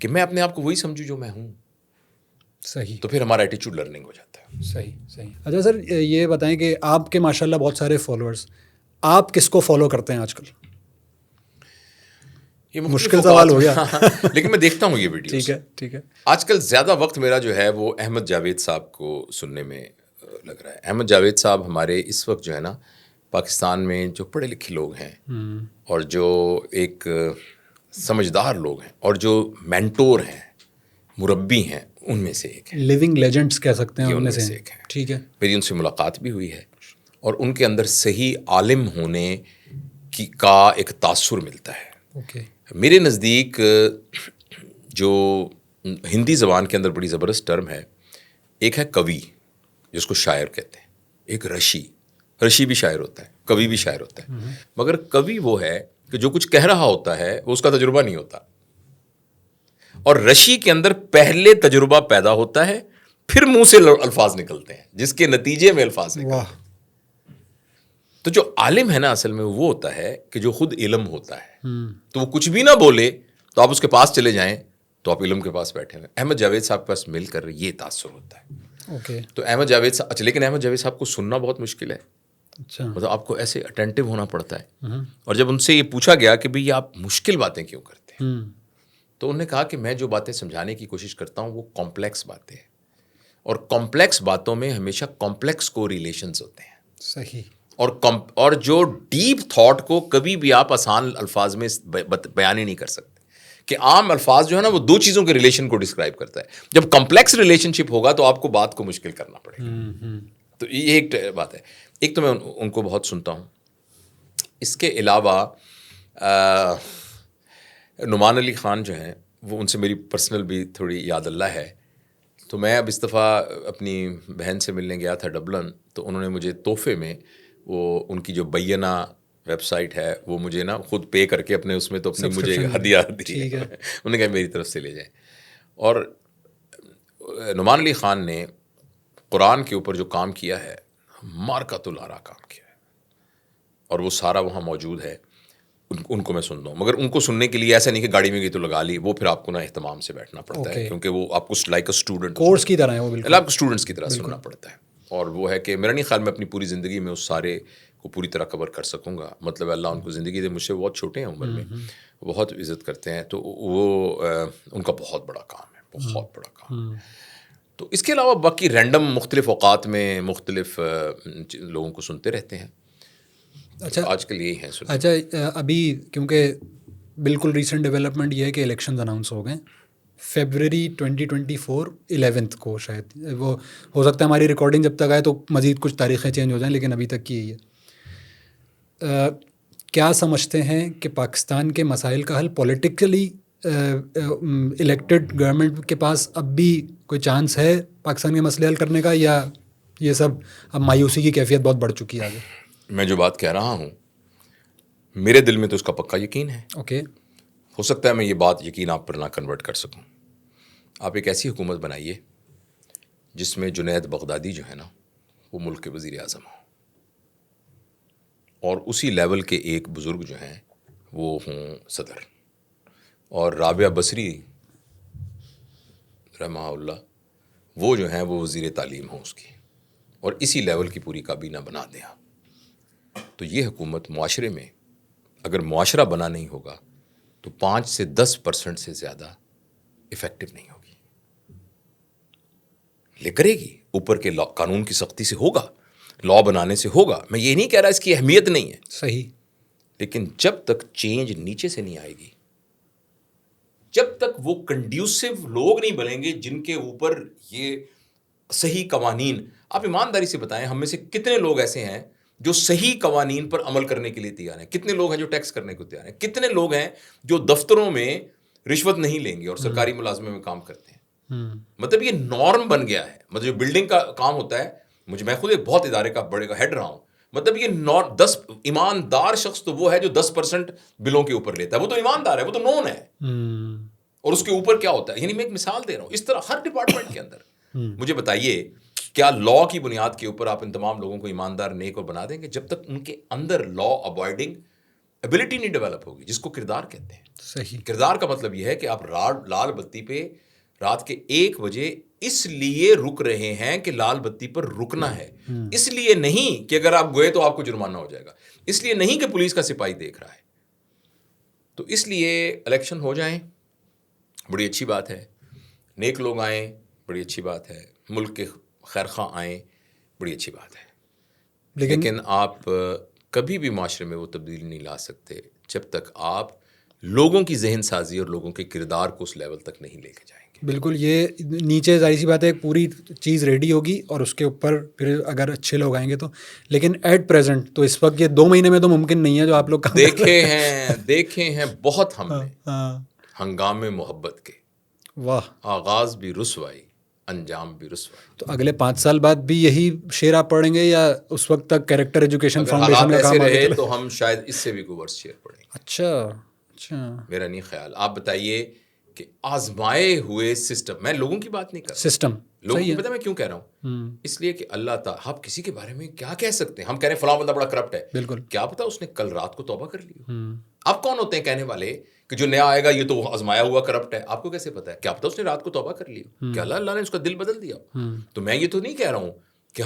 S1: کہ میں اپنے آپ کو وہی سمجھوں جو میں ہوں,
S2: صحیح,
S1: تو پھر ہمارا ایٹیچیوڈ لرننگ ہو جاتا ہے.
S2: صحیح. اچھا سر, یہ بتائیں کہ آپ کے ماشاء اللہ بہت سارے فالوورس, آپ کس کو فالو کرتے ہیں آج کل؟
S1: یہ
S2: مشکل سوال ہو گیا.
S1: لیکن میں دیکھتا ہوں یہ ویڈیوز.
S2: ٹھیک ہے.
S1: آج کل زیادہ وقت میرا جو ہے وہ احمد جاوید صاحب کو سننے میں لگ رہا ہے. احمد جاوید صاحب ہمارے اس وقت جو ہے نا پاکستان میں جو پڑھے لکھے لوگ ہیں اور جو ایک سمجھدار لوگ ہیں اور جو مینٹور ہیں, مربی ہیں, ان میں سے ایک ہے.
S2: لیونگ لیجنڈس کہہ سکتے ہیں
S1: ان میں سے ایک ہے.
S2: ٹھیک ہے.
S1: میری ان سے ملاقات بھی ہوئی ہے اور ان کے اندر صحیح عالم ہونے کا ایک تاثر ملتا ہے.
S2: اوکے.
S1: میرے نزدیک جو ہندی زبان کے اندر بڑی زبردست ٹرم ہے, ایک ہے کوی جس کو شاعر کہتے ہیں, ایک رشی بھی شاعر ہوتا ہے, کوی بھی شاعر ہوتا ہے. مگر کوی وہ ہے کہ جو کچھ کہہ رہا ہوتا ہے وہ اس کا تجربہ نہیں ہوتا, اور رشی کے اندر پہلے تجربہ پیدا ہوتا ہے پھر منہ سے الفاظ نکلتے ہیں جس کے نتیجے میں الفاظ نکلتے ہیں. تو جو عالم ہے نا اصل میں وہ ہوتا ہے کہ جو خود علم ہوتا ہے, تو وہ کچھ بھی نہ بولے تو آپ اس کے پاس چلے جائیں تو آپ علم کے پاس بیٹھے ہوئے. احمد جاوید صاحب کے پاس مل کر یہ تاثر ہوتا ہے.
S2: اوکے.
S1: تو احمد جاوید صاحب, اچھا, لیکن احمد جاوید صاحب کو سننا بہت مشکل ہے.
S2: اچھا.
S1: مطلب آپ کو ایسے اٹینٹیو ہونا پڑتا ہے. اور جب ان سے یہ پوچھا گیا کہ بھئی آپ مشکل باتیں کیوں کرتے ہیں, تو انہوں نے کہا کہ میں جو باتیں سمجھانے کی کوشش کرتا ہوں وہ کمپلیکس باتیں ہیں, اور کمپلیکس باتوں میں ہمیشہ کمپلیکس کو ریلیشنز ہوتے ہیں.
S2: صحیح.
S1: اور جو ڈیپ تھاٹ کو کبھی بھی آپ آسان الفاظ میں بیان ہی نہیں کر سکتے. کہ عام الفاظ جو ہے نا وہ دو چیزوں کے ریلیشن کو ڈسکرائب کرتا ہے. جب کمپلیکس ریلیشن شپ ہوگا تو آپ کو بات کو مشکل کرنا پڑے گا. تو یہ ایک بات ہے. ایک تو میں ان کو بہت سنتا ہوں. اس کے علاوہ نعمان علی خان جو ہیں وہ, ان سے میری پرسنل بھی تھوڑی یاد اللہ ہے. تو میں اب اس دفعہ اپنی بہن سے ملنے گیا تھا ڈبلن, تو انہوں نے مجھے تحفے میں وہ ان کی جو بینہ ویب سائٹ ہے وہ مجھے نا خود پے کر کے اپنے اس میں تو اپنی مجھے ہدیہ دی ہے. انہوں نے کہا میری طرف سے لے جائیں. اور نعمان علی خان نے قرآن کے اوپر جو کام کیا ہے, مارکۃ الارا کام کیا ہے, اور وہ سارا وہاں موجود ہے. ان کو میں سنتا ہوں, مگر ان کو سننے کے لیے ایسا نہیں کہ گاڑی میں گئی تو لگا لی, وہ پھر آپ کو نا اہتمام سے بیٹھنا پڑتا ہے, کیونکہ وہ آپ کو لائک اے اسٹوڈنٹ
S2: کورس کی طرح ہے, وہ بالکل
S1: آپ کو اسٹوڈنٹس کی طرح سننا پڑتا ہے. اور وہ ہے کہ میرا نہیں خیال میں اپنی پوری زندگی میں اس سارے کو پوری طرح کور کر سکوں گا. مطلب اللہ ان کو زندگی دے, مجھ سے بہت چھوٹے ہیں عمر میں, بہت عزت کرتے ہیں, تو وہ ان کا بہت بڑا کام ہے, بہت بڑا کام. تو اس کے علاوہ باقی رینڈم مختلف اوقات میں مختلف لوگوں کو سنتے رہتے ہیں.
S2: اچھا,
S1: آج کل یہی ہے.
S2: اچھا, ابھی کیونکہ بالکل ریسنٹ ڈیولپمنٹ یہ ہے کہ الیکشنز اناؤنس ہو گئے فیبرری 2024 11 کو, شاید وہ ہو سکتا ہے ہماری ریکارڈنگ جب تک آئے تو مزید کچھ تاریخیں چینج ہو جائیں, لیکن ابھی تک کی یہی ہے. کیا سمجھتے ہیں کہ پاکستان کے مسائل کا حل پولیٹیکلی الیکٹڈ گورنمنٹ کے پاس اب بھی کوئی چانس ہے پاکستان کے مسئلے حل کرنے کا, یا یہ سب اب مایوسی کی کیفیت بہت بڑھ چکی ہے آگے؟
S1: میں جو بات کہہ رہا ہوں میرے دل میں تو اس کا پکا یقین ہے.
S2: اوکے.
S1: ہو سکتا ہے میں یہ بات یقین آپ پر نہ کنورٹ کر سکوں. آپ ایک ایسی حکومت بنائیے جس میں جنید بغدادی جو ہے نا وہ ملک کے وزیر اعظم ہوں, اور اسی لیول کے ایک بزرگ جو ہیں وہ ہوں صدر, اور رابعہ بصری رحمہ اللہ وہ جو ہیں وہ وزیر تعلیم ہوں اس کی, اور اسی لیول کی پوری کابینہ بنا دیں آپ, تو یہ حکومت معاشرے میں اگر معاشرہ بنا نہیں ہوگا تو 5 سے 10% سے زیادہ افیکٹو نہیں ہوگی. لے کرے گی اوپر کے قانون کی سختی سے ہوگا, لا بنانے سے ہوگا. میں یہ نہیں کہہ رہا اس کی اہمیت نہیں ہے,
S2: صحیح,
S1: لیکن جب تک چینج نیچے سے نہیں آئے گی, جب تک وہ کنڈیوسو لوگ نہیں بنیں گے جن کے اوپر یہ صحیح قوانین. آپ ایمانداری سے بتائیں, ہم میں سے کتنے لوگ ایسے ہیں جو صحیح قوانین پر عمل کرنے کے لیے تیار ہیں؟ کتنے لوگ ہیں جو ٹیکس کرنے کو تیار ہیں؟ کتنے لوگ ہیں جو دفتروں میں رشوت نہیں لیں گے اور سرکاری ملازمے میں کام کرتے ہیں؟ مطلب یہ نارم بن گیا ہے. مطلب جو بلڈنگ کا کام ہوتا ہے, میں خود ایک بہت ادارے کا بڑے کا ہیڈ رہا ہوں, مطلب یہ 10 ایماندار شخص تو وہ ہے جو 10% بلوں کے اوپر لیتا ہے, وہ تو ایماندار ہے, وہ تو نون ہے. اور اس کے اوپر کیا ہوتا ہے, یعنی میں ایک مثال دے رہا ہوں, اس طرح ہر ڈپارٹمنٹ کے اندر. مجھے بتائیے, کیا لا کی بنیاد کے اوپر آپ ان تمام لوگوں کو ایماندار نیک اور بنا دیں گے جب تک ان کے اندر لا اوائڈنگ ایبلٹی نہیں ڈیولپ ہوگی, جس کو کردار کہتے ہیں.
S2: صحیح.
S1: کردار کا مطلب یہ ہے کہ آپ لال بتی پہ رات کے 1 بجے اس لیے رک رہے ہیں کہ لال بتی پر رکنا ہے, اس لیے نہیں کہ اگر آپ گئے تو آپ کو جرمانہ ہو جائے گا, اس لیے نہیں کہ پولیس کا سپاہی دیکھ رہا ہے. تو اس لیے الیکشن ہو جائیں, بڑی اچھی بات ہے, نیک لوگ آئیں, بڑی اچھی بات ہے, ملک کے خیرخواہ آئیں, بڑی اچھی بات ہے. لیکن آپ کبھی بھی معاشرے میں وہ تبدیلی نہیں لا سکتے جب تک آپ لوگوں کی ذہن سازی اور لوگوں کے کردار کو اس لیول تک نہیں لے کے جائیں گے.
S2: بالکل, یہ نیچے ظاہر سی بات ہے پوری چیز ریڈی ہوگی اور اس کے اوپر پھر اگر اچھے لوگ آئیں گے تو. لیکن ایٹ پریزنٹ تو اس وقت یہ 2 مہینے میں تو ممکن نہیں ہے جو آپ لوگ
S1: دیکھے ہیں بہت ہم نے ہنگامے محبت کے.
S2: واہ,
S1: آغاز بھی رسوائی, انجام بھی رسوائی.
S2: تو اگلے 5 سال بعد بھی یہی شعر آپ پڑھیں گے یا اس وقت تک کیریکٹر ایجوکیشن فاؤنڈیشن کا کام
S1: رہے تو ہم شاید اس سے بھی کوئی ورس شعر پڑھیں گے.
S2: اچھا,
S1: میرا نہیں خیال. آپ بتائیے کہ آزمائے ہوئے سسٹم, میں لوگوں کی بات نہیں کر رہا,
S2: سسٹم
S1: لوگوں کی پتہ میں کیوں کہہ رہا ہوں, اس لیے کہ اللہ تعالیٰ, آپ کسی کے بارے میں کیا کہہ سکتے ہیں؟ ہم کہہ رہے ہیں فلاں بندہ بڑا کرپٹ ہے,
S2: بالکل,
S1: کیا پتا اس نے کل رات کو توبہ کر لی ہو. آپ کون ہوتے ہیں کہنے والے کہ جو نیا آئے گا یہ تو آزمایا ہوا کرپٹ ہے؟ آپ کو کیسے پتا ہے؟ کیا پتا اس نے رات کو توبہ کر لی ہو, کہ اللہ نے اس کا دل بدل دیا ہو. تو میں یہ تو نہیں کہہ رہا ہوں کہ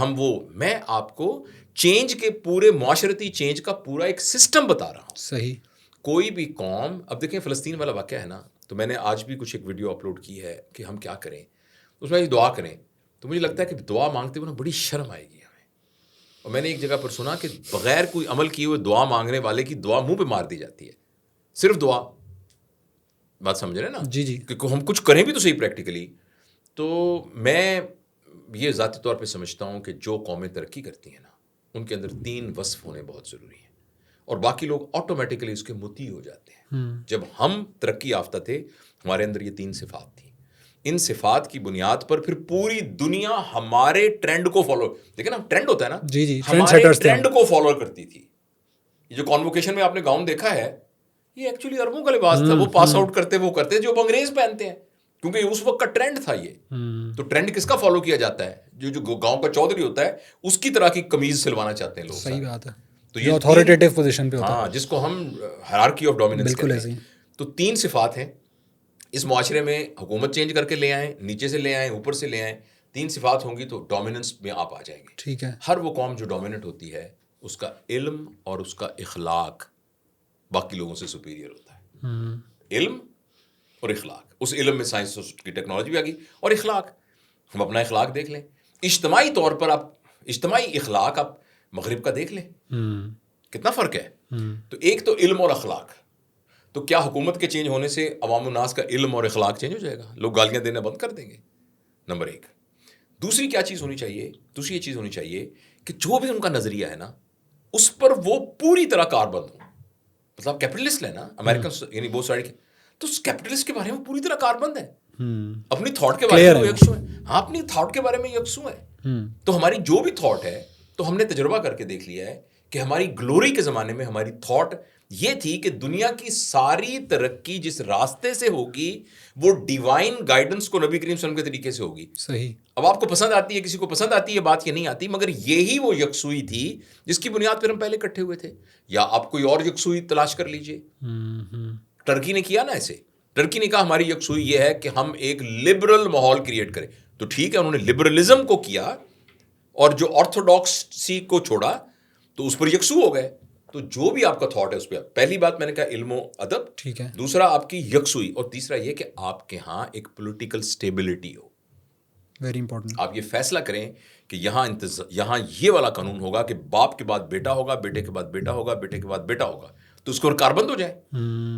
S1: میں آپ کو چینج کے پورے معاشرتی چینج کا پورا ایک سسٹم بتا رہا ہوں.
S2: صحیح.
S1: کوئی بھی قوم, اب دیکھیں فلسطین والا واقعہ ہے نا, تو میں نے آج بھی کچھ ایک ویڈیو اپلوڈ کی ہے کہ ہم کیا کریں, اس میں دعا کریں. تو مجھے لگتا ہے کہ دعا مانگتے ہوئے نا بڑی شرم آئے گی ہمیں. اور میں نے ایک جگہ پر سنا کہ بغیر کوئی عمل کیے ہوئے دعا مانگنے والے کی دعا منہ پہ مار دی جاتی ہے, صرف دعا. بات سمجھ رہے ہیں نا؟
S2: جی,
S1: کہ ہم کچھ کریں بھی تو صحیح پریکٹیکلی. تو میں یہ ذاتی طور پہ سمجھتا ہوں کہ جو قومیں ترقی کرتی ہیں نا, ان کے اندر 3 وصف ہونے بہت ضروری ہیں, اور باقی لوگ آٹومیٹیکلی اس کے مطیع ہو جاتے ہیں. جب ہم ترقی یافتہ تھے, ہمارے اندر یہ 3 صفات تھیں. ان صفات کی بنیاد پر پھر پوری دنیا ہمارے ٹرینڈ کو فالو, دیکھیں نا ٹرینڈ ہوتا ہے نا, ہمارے ٹرینڈ کو فالو کرتی تھی. یہ جو کانووکیشن میں آپ نے گاؤن دیکھا ہے, یہ ایکچولی عربوں کا لباس تھا. وہ پاس آؤٹ کرتے وہ کرتے جو انگریز پہنتے ہیں, کیونکہ اس وقت کا ٹرینڈ تھا یہ. تو ٹرینڈ کس کا فالو کیا جاتا ہے؟ جو گاؤں کا چودھری ہوتا ہے اس کی طرح کی قمیض سلوانا چاہتے ہیں لوگ.
S2: صحیح بات ہے.
S1: تو یہ
S2: اتھارٹیٹیو پوزیشن پہ ہوتا ہے,
S1: ہاں, جس کو ہم ہائرارکی آف ڈومیننس کہتے ہیں. تو 3 صفات ہیں اس معاشرے میں. حکومت چینج کر کے لے آئیں, نیچے سے لے آئیں, اوپر سے لے آئیں, 3 صفات ہوں گی تو ڈومیننس میں آپ آ جائیں گے.
S2: ٹھیک ہے.
S1: ہر وہ قوم جو ڈومیننٹ ہوتی ہے اس کا علم اور اس کا اخلاق باقی لوگوں سے سپیریئر ہوتا ہے. علم اور اخلاق, اس علم میں سائنس کی ٹیکنالوجی بھی آ گئی, اور اخلاق, ہم اپنا اخلاق دیکھ لیں. اجتماعی طور پر آپ اجتماعی اخلاق آپ مغرب کا دیکھ لیں, کتنا فرق ہے. تو ایک تو علم اور اخلاق. تو کیا حکومت کے چینج ہونے سے عوام الناس کا علم اور اخلاق چینج ہو جائے گا؟ لوگ گالیاں دینا بند کر دیں گے؟ نمبر 1. دوسری کیا چیز ہونی چاہیے؟ دوسری یہ چیز ہونی چاہیے کہ جو بھی ان کا نظریہ ہے نا, اس پر وہ پوری طرح کاربند ہوں. مطلب کیپٹلسٹ ہے نا امریکن, یعنی بہت سارے, تو کیپٹلسٹ کے بارے میں پوری طرح کاربند ہے. اپنی تھاٹ کے بارے میں یکسو ہے. ہاں, اپنی تھاٹ کے بارے میں یکسو ہے. تو ہماری جو بھی تھاٹ ہے, تو ہم نے تجربہ کر کے دیکھ لیا ہے کہ ہماری گلوری کے زمانے میں ہماری تھاٹ یہ تھی کہ دنیا کی ساری ترقی جس راستے سے ہوگی وہ ڈیوائن گائیڈنس کو نبی کریم صلی اللہ علیہ وسلم کے طریقے سے ہوگی.
S2: صحیح.
S1: اب آپ کو پسند آتی ہے, کسی کو پسند آتی ہے, بات یہ نہیں آتی, مگر یہی وہ یکسوئی تھی جس کی بنیاد پر ہم پہلے اکٹھے ہوئے تھے. یا آپ کوئی اور یکسوئی تلاش کر لیجئے. ٹرکی نے کیا نا ایسے, ٹرکی نے کہا ہماری یکسوئی یہ ہے کہ ہم ایک لبرل ماحول کریٹ کریں. تو ٹھیک ہے, انہوں نے لبرلزم کو کیا اور جو آرتھوڈاکسی کو چھوڑا تو اس پر یکسو ہو گئے. تو جو بھی آپ کا تھاٹ ہے اس پہ پہلی بات میں نے کہا علم و ادب,
S2: ٹھیک ہے,
S1: دوسرا آپ کی یکسوئی, اور تیسرا یہ کہ آپ کے ہاں ایک پولیٹیکل اسٹیبلٹی ہو.
S2: Very important.
S1: آپ یہ فیصلہ کریں کہ یہاں یہ والا قانون ہوگا کہ باپ کے بعد بیٹا ہوگا, بیٹے کے بعد بیٹا ہوگا, بیٹے کے بعد بیٹا ہوگا, تو اس کو کار بند ہو جائے.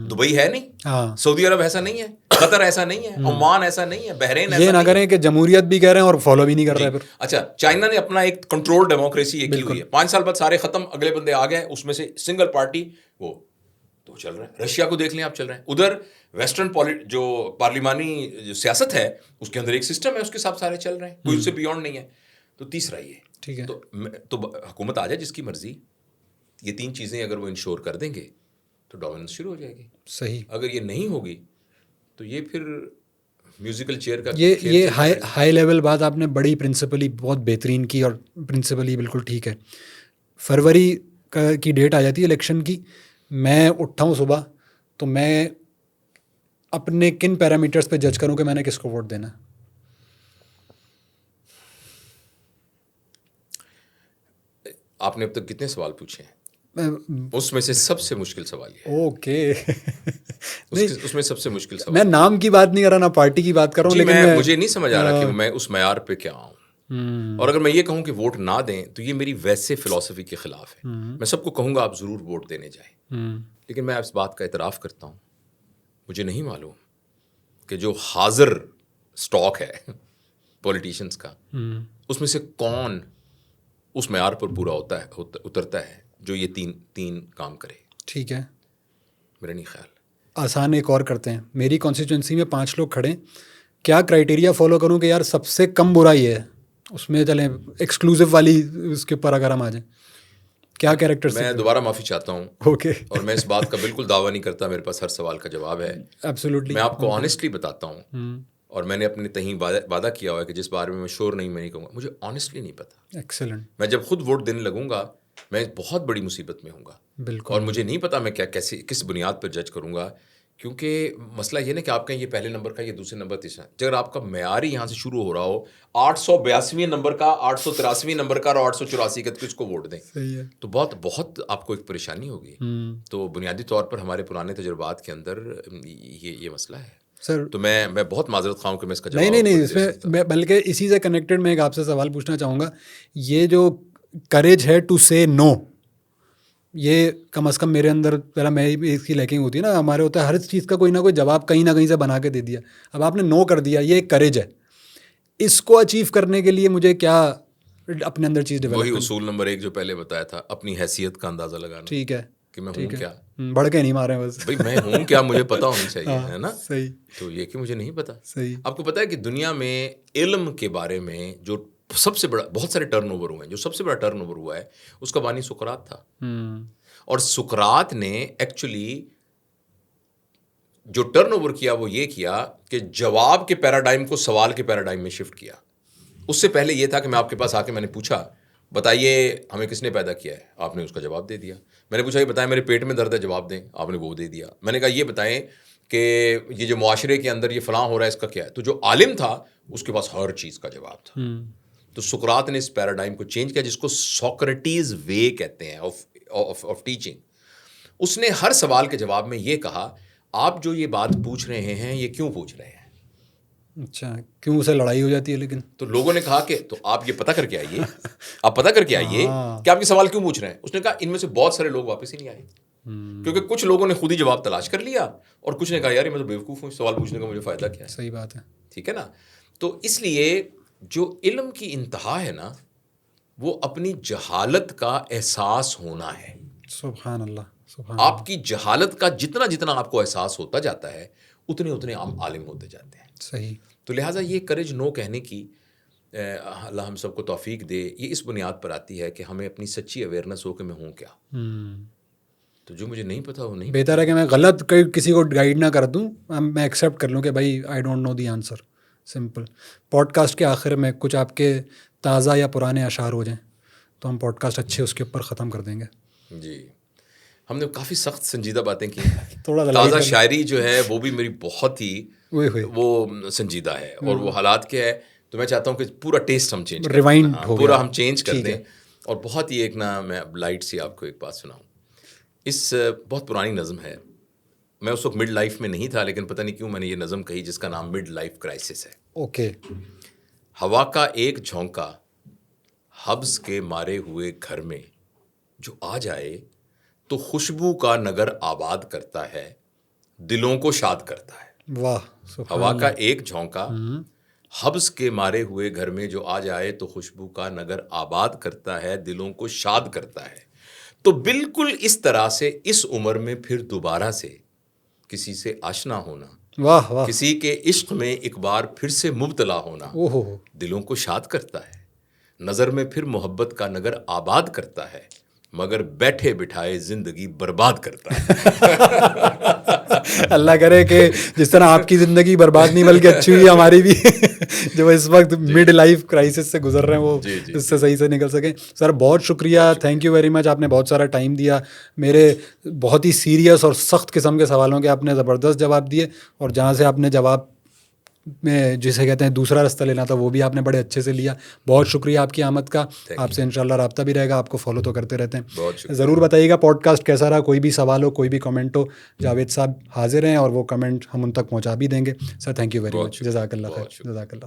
S1: دبئی ہے نہیں,
S2: ہاں,
S1: سعودی عرب ایسا نہیں ہے, قطر ایسا نہیں ہے, عمان ایسا نہیں ہے, بحرین ایسا
S2: یہ نہ کریں کہ جمہوریت بھی کہہ رہے ہیں اور فالو بھی نہیں کر رہے پھر.
S1: اچھا, چائنا نے اپنا ایک کنٹرول ڈیموکریسی یہ کی ہوئی ہے, 5 سال بعد سارے ختم, اگلے بندے آ گئے, اس میں سے سنگل پارٹی وہ تو چل رہا ہے. رشیا کو دیکھ لیں آپ, چل رہے ہیں ادھر ویسٹرن جو پارلیمانی جو سیاست ہے اس کے اندر ایک سسٹم ہے, اس کے ساتھ سارے چل رہے ہیں, کوئی اس سے بیونڈ نہیں ہے. تو تیسرا یہ
S2: ٹھیک ہے,
S1: تو حکومت آ جائے جس کی مرضی, یہ 3 چیزیں اگر وہ انشور کر دیں گے تو ڈومیننس شروع ہو جائے گی.
S2: صحیح.
S1: اگر یہ نہیں ہوگی تو یہ پھر میوزیکل چیئر کا
S2: یہ ہائی لیول بات آپ نے بڑی پرنسپلی بہت بہترین کی, اور پرنسپلی بالکل ٹھیک ہے. فروری کی ڈیٹ آ جاتی ہے الیکشن کی, میں اٹھا ہوں صبح تو میں اپنے کن پیرامیٹرز پہ جج کروں کہ میں نے کس کو ووٹ دینا.
S1: آپ نے اب تک کتنے سوال پوچھے ہیں؟ اس میں سے سب سے مشکل سوال یہ ہے.
S2: اوکے,
S1: اس میں سب سے مشکل سوال,
S2: میں نام کی بات نہیں کر رہا, نہ پارٹی کی بات کر رہا ہوں, لیکن
S1: مجھے نہیں سمجھ آ رہا کہ میں اس معیار پہ کیا آؤں. اور اگر میں یہ کہوں کہ ووٹ نہ دیں تو یہ میری ویسے فلسفی کے خلاف ہے. میں سب کو کہوں گا آپ ضرور ووٹ دینے جائیں, لیکن میں اس بات کا اعتراف کرتا ہوں, مجھے نہیں معلوم کہ جو حاضر اسٹاک ہے پولیٹیشینس کا, اس میں سے کون اس معیار پر پورا اترتا ہے جو یہ تین کام کرے.
S2: ٹھیک ہے,
S1: میرا نہیں خیال.
S2: آسان ایک اور کرتے ہیں. میری کانسٹیچوئنسی میں 5 لوگ کھڑے, کیا کرائٹیریا فالو کروں کہ یار سب سے کم برا یہ ہے, اس میں چلیں ایکسکلوسیو والی اس کے اوپر اگر ہم آ جائیں, کیا کیریکٹر سے.
S1: میں دوبارہ معافی چاہتا ہوں,
S2: اوکے,
S1: اور میں اس بات کا بالکل دعویٰ نہیں کرتا میرے پاس ہر سوال کا جواب ہے.
S2: ایبسولوٹلی,
S1: میں آپ کو آنیسٹلی بتاتا ہوں, اور میں نے اپنے تہیں وعدہ کیا ہوا ہے کہ جس بارے میں شور نہیں, میں نہیں کہوں گا. مجھے آنیسٹلی نہیں پتا.
S2: ایکسلنٹ.
S1: میں جب خود ووٹ دینے لگوں گا میں بہت بڑی مصیبت میں ہوں گا,
S2: بالکل,
S1: اور مجھے نہیں پتا میں کس بنیاد پر جج کروں گا. کیونکہ مسئلہ یہ نا کہ آپ کہیں یہ پہلے نمبر کا, یہ دوسرے نمبر, تیسرا. اگر آپ کا معیار ہی یہاں سے شروع ہو رہا ہو 882 نمبر کا, 883 نمبر کا, اور 884 کا, کس کو ووٹ دیں, تو بہت آپ کو ایک پریشانی ہوگی. تو بنیادی طور پر ہمارے پرانے تجربات کے اندر یہ مسئلہ ہے.
S2: سر
S1: تو میں بہت معذرت خواہ ہوں کہ میں اس کا جواب
S2: نہیں اس میں بلکہ اسی سے کنیکٹڈ میں ایک آپ سے سوال پوچھنا چاہوں گا. یہ جو کریج ہے ٹو سے نو, یہ کم از کم میرے اندر پہلا میں اس کی لیکنگ ہوتی ہے نا, ہمارے ہوتا ہے ہر چیز کا کوئی نہ کوئی جواب کہیں نہ کہیں سے بنا کے دے دیا. اب آپ نے نو کر دیا, یہ ایک کریج ہے. اس کو اچیو کرنے کے لیے مجھے کیا اپنے اندر چیز ڈیولپ,
S1: وہی اصول نمبر 1 جو پہلے بتایا تھا, اپنی حیثیت کا اندازہ لگانا.
S2: ٹھیک ہے,
S1: کہ میں ہوں کیا,
S2: بڑھ کے نہیں مارے بس,
S1: بھائی میں ہوں کیا, مجھے پتا ہونا چاہیے, ہے نا.
S2: صحیح.
S1: تو یہ کہ مجھے نہیں پتا.
S2: صحیح.
S1: آپ کو پتا ہے کہ دنیا میں علم کے بارے میں جو سب سے بڑا, بہت سارے ٹرن اوور ہوئے ہیں, جو سب سے بڑا ٹرن اوور ہوا ہے اس کا بانی سقراط تھا. اور سقراط نے ایکچولی جو ٹرن اوور کیا وہ یہ کیا کہ جواب کے پیراڈائم کو سوال کے پیراڈائم میں شفٹ کیا. اس سے پہلے یہ تھا کہ میں آپ کے پاس آ کے میں نے پوچھا بتائیے ہمیں کس نے پیدا کیا ہے, آپ نے اس کا جواب دے دیا. میں نے پوچھا یہ بتائیں میرے پیٹ میں درد ہے, جواب دیں, آپ نے وہ دے دیا. میں نے کہا یہ بتائیں کہ یہ جو معاشرے کے اندر یہ فلاں ہو رہا ہے اس کا کیا ہے, تو جو عالم تھا اس کے پاس ہر چیز کا جواب تھا. تو سقراط نے اس پیراڈائم کو چینج کیا جس کو سوکریٹیز وے کہتے ہیں آف ٹیچنگ. اس نے ہر سوال کے جواب میں یہ کہا آپ جو یہ بات پوچھ رہے ہیں یہ کیوں پوچھ رہے ہیں.
S2: اچھا, کیوں اسے لڑائی ہو جاتی ہے. لیکن
S1: تو لوگوں نے کہا کہ تو آپ یہ پتہ کر کے آئیے, آپ پتہ کر کے آئیے کہ آپ کے سوال کیوں پوچھ رہے ہیں. اس نے کہا ان میں سے بہت سارے لوگ واپس ہی نہیں آئے, کیونکہ کچھ لوگوں نے خود ہی جواب تلاش کر لیا اور کچھ نے کہا یار میں تو بیوقوف ہوں, سوال پوچھنے کا مجھے فائدہ کیا ہے.
S2: صحیح بات ہے. ٹھیک
S1: ہے نا. تو اس لیے جو علم کی انتہا ہے نا وہ اپنی جہالت کا احساس ہونا ہے.
S2: سبحان اللہ.
S1: آپ کی جہالت کا جتنا آپ کو احساس ہوتا جاتا ہے اتنے آپ عالم ہوتے جاتے ہیں.
S2: صحیح.
S1: تو لہٰذا یہ کریج نو کہنے کی اللہ ہم سب کو توفیق دے, یہ اس بنیاد پر آتی ہے کہ ہمیں اپنی سچی اویئرنیس ہو کہ میں ہوں کیا. تو جو مجھے نہیں پتا وہ نہیں,
S2: بہتر ہے کہ میں غلط کسی کو گائیڈ نہ کر دوں, میں ایکسیپٹ کر لوں کہ بھائی I don't know the answer. Simple. Podcast کے آخر میں کچھ آپ کے تازہ یا پرانے اشعار ہو جائیں تو ہم پوڈ کاسٹ اچھے اس کے اوپر ختم کر دیں گے.
S1: جی, ہم نے کافی سخت سنجیدہ باتیں کی.
S2: تھوڑا
S1: تازہ شاعری جو ہے وہ بھی میری بہت ہی وہ سنجیدہ ہے, اور وہ حالات کے ہے. تو میں چاہتا ہوں کہ پورا ٹیسٹ ہم چینج
S2: ریوائنڈ
S1: پورا ہم چینج کر دیں. اور بہت ہی ایک نا میں لائٹ سی آپ کو ایک بات سناؤں. اس بہت پرانی نظم ہے. میں اس وقت مڈ لائف میں نہیں تھا, لیکن پتہ نہیں کیوں میں نے یہ نظم کہی, جس کا نام مڈ لائف کرائسس ہے.
S2: اوکے.
S1: ہوا کا ایک جھونکا حبس کے مارے ہوئے گھر میں جو آ جائے تو خوشبو کا نگر آباد کرتا ہے, دلوں کو شاد کرتا ہے.
S2: واہ سبحان
S1: ہوا کا
S2: اللہ.
S1: ایک جھونکا حبس کے مارے ہوئے گھر میں جو آ جائے تو خوشبو کا نگر آباد کرتا ہے, دلوں کو شاد کرتا ہے. تو بالکل اس طرح سے اس عمر میں پھر دوبارہ سے کسی سے آشنا ہونا,
S2: واہ واہ.
S1: کسی کے عشق میں ایک بار پھر سے مبتلا ہونا
S2: اوہو.
S1: دلوں کو شاد کرتا ہے, نظر میں پھر محبت کا نگر آباد کرتا ہے, مگر بیٹھے بٹھائے زندگی برباد کرتا ہے.
S2: اللہ کرے کہ جس طرح آپ کی زندگی برباد نہیں بلکہ اچھی ہوئی ہماری بھی, جو اس وقت مڈ لائف کرائسس سے گزر رہے ہیں وہ اس سے صحیح سے نکل سکیں. سر بہت شکریہ, تھینک یو ویری مچ. آپ نے بہت سارا ٹائم دیا, میرے بہت ہی سیریس اور سخت قسم کے سوالوں کے آپ نے زبردست جواب دیے, اور جہاں سے آپ نے جواب میں جسے کہتے ہیں دوسرا راستہ لینا تھا وہ بھی آپ نے بڑے اچھے سے لیا. بہت شکریہ آپ کی آمد کا. آپ سے انشاءاللہ رابطہ بھی رہے گا, آپ کو فالو تو کرتے رہتے ہیں. ضرور بتائیے گا پوڈ کاسٹ کیسا رہا, کوئی بھی سوال ہو کوئی بھی کمنٹ ہو, جاوید صاحب حاضر ہیں اور وہ کمنٹ ہم ان تک پہنچا بھی دیں گے. Sir thank you very much, جزاک اللہ خیر, جزاک اللہ.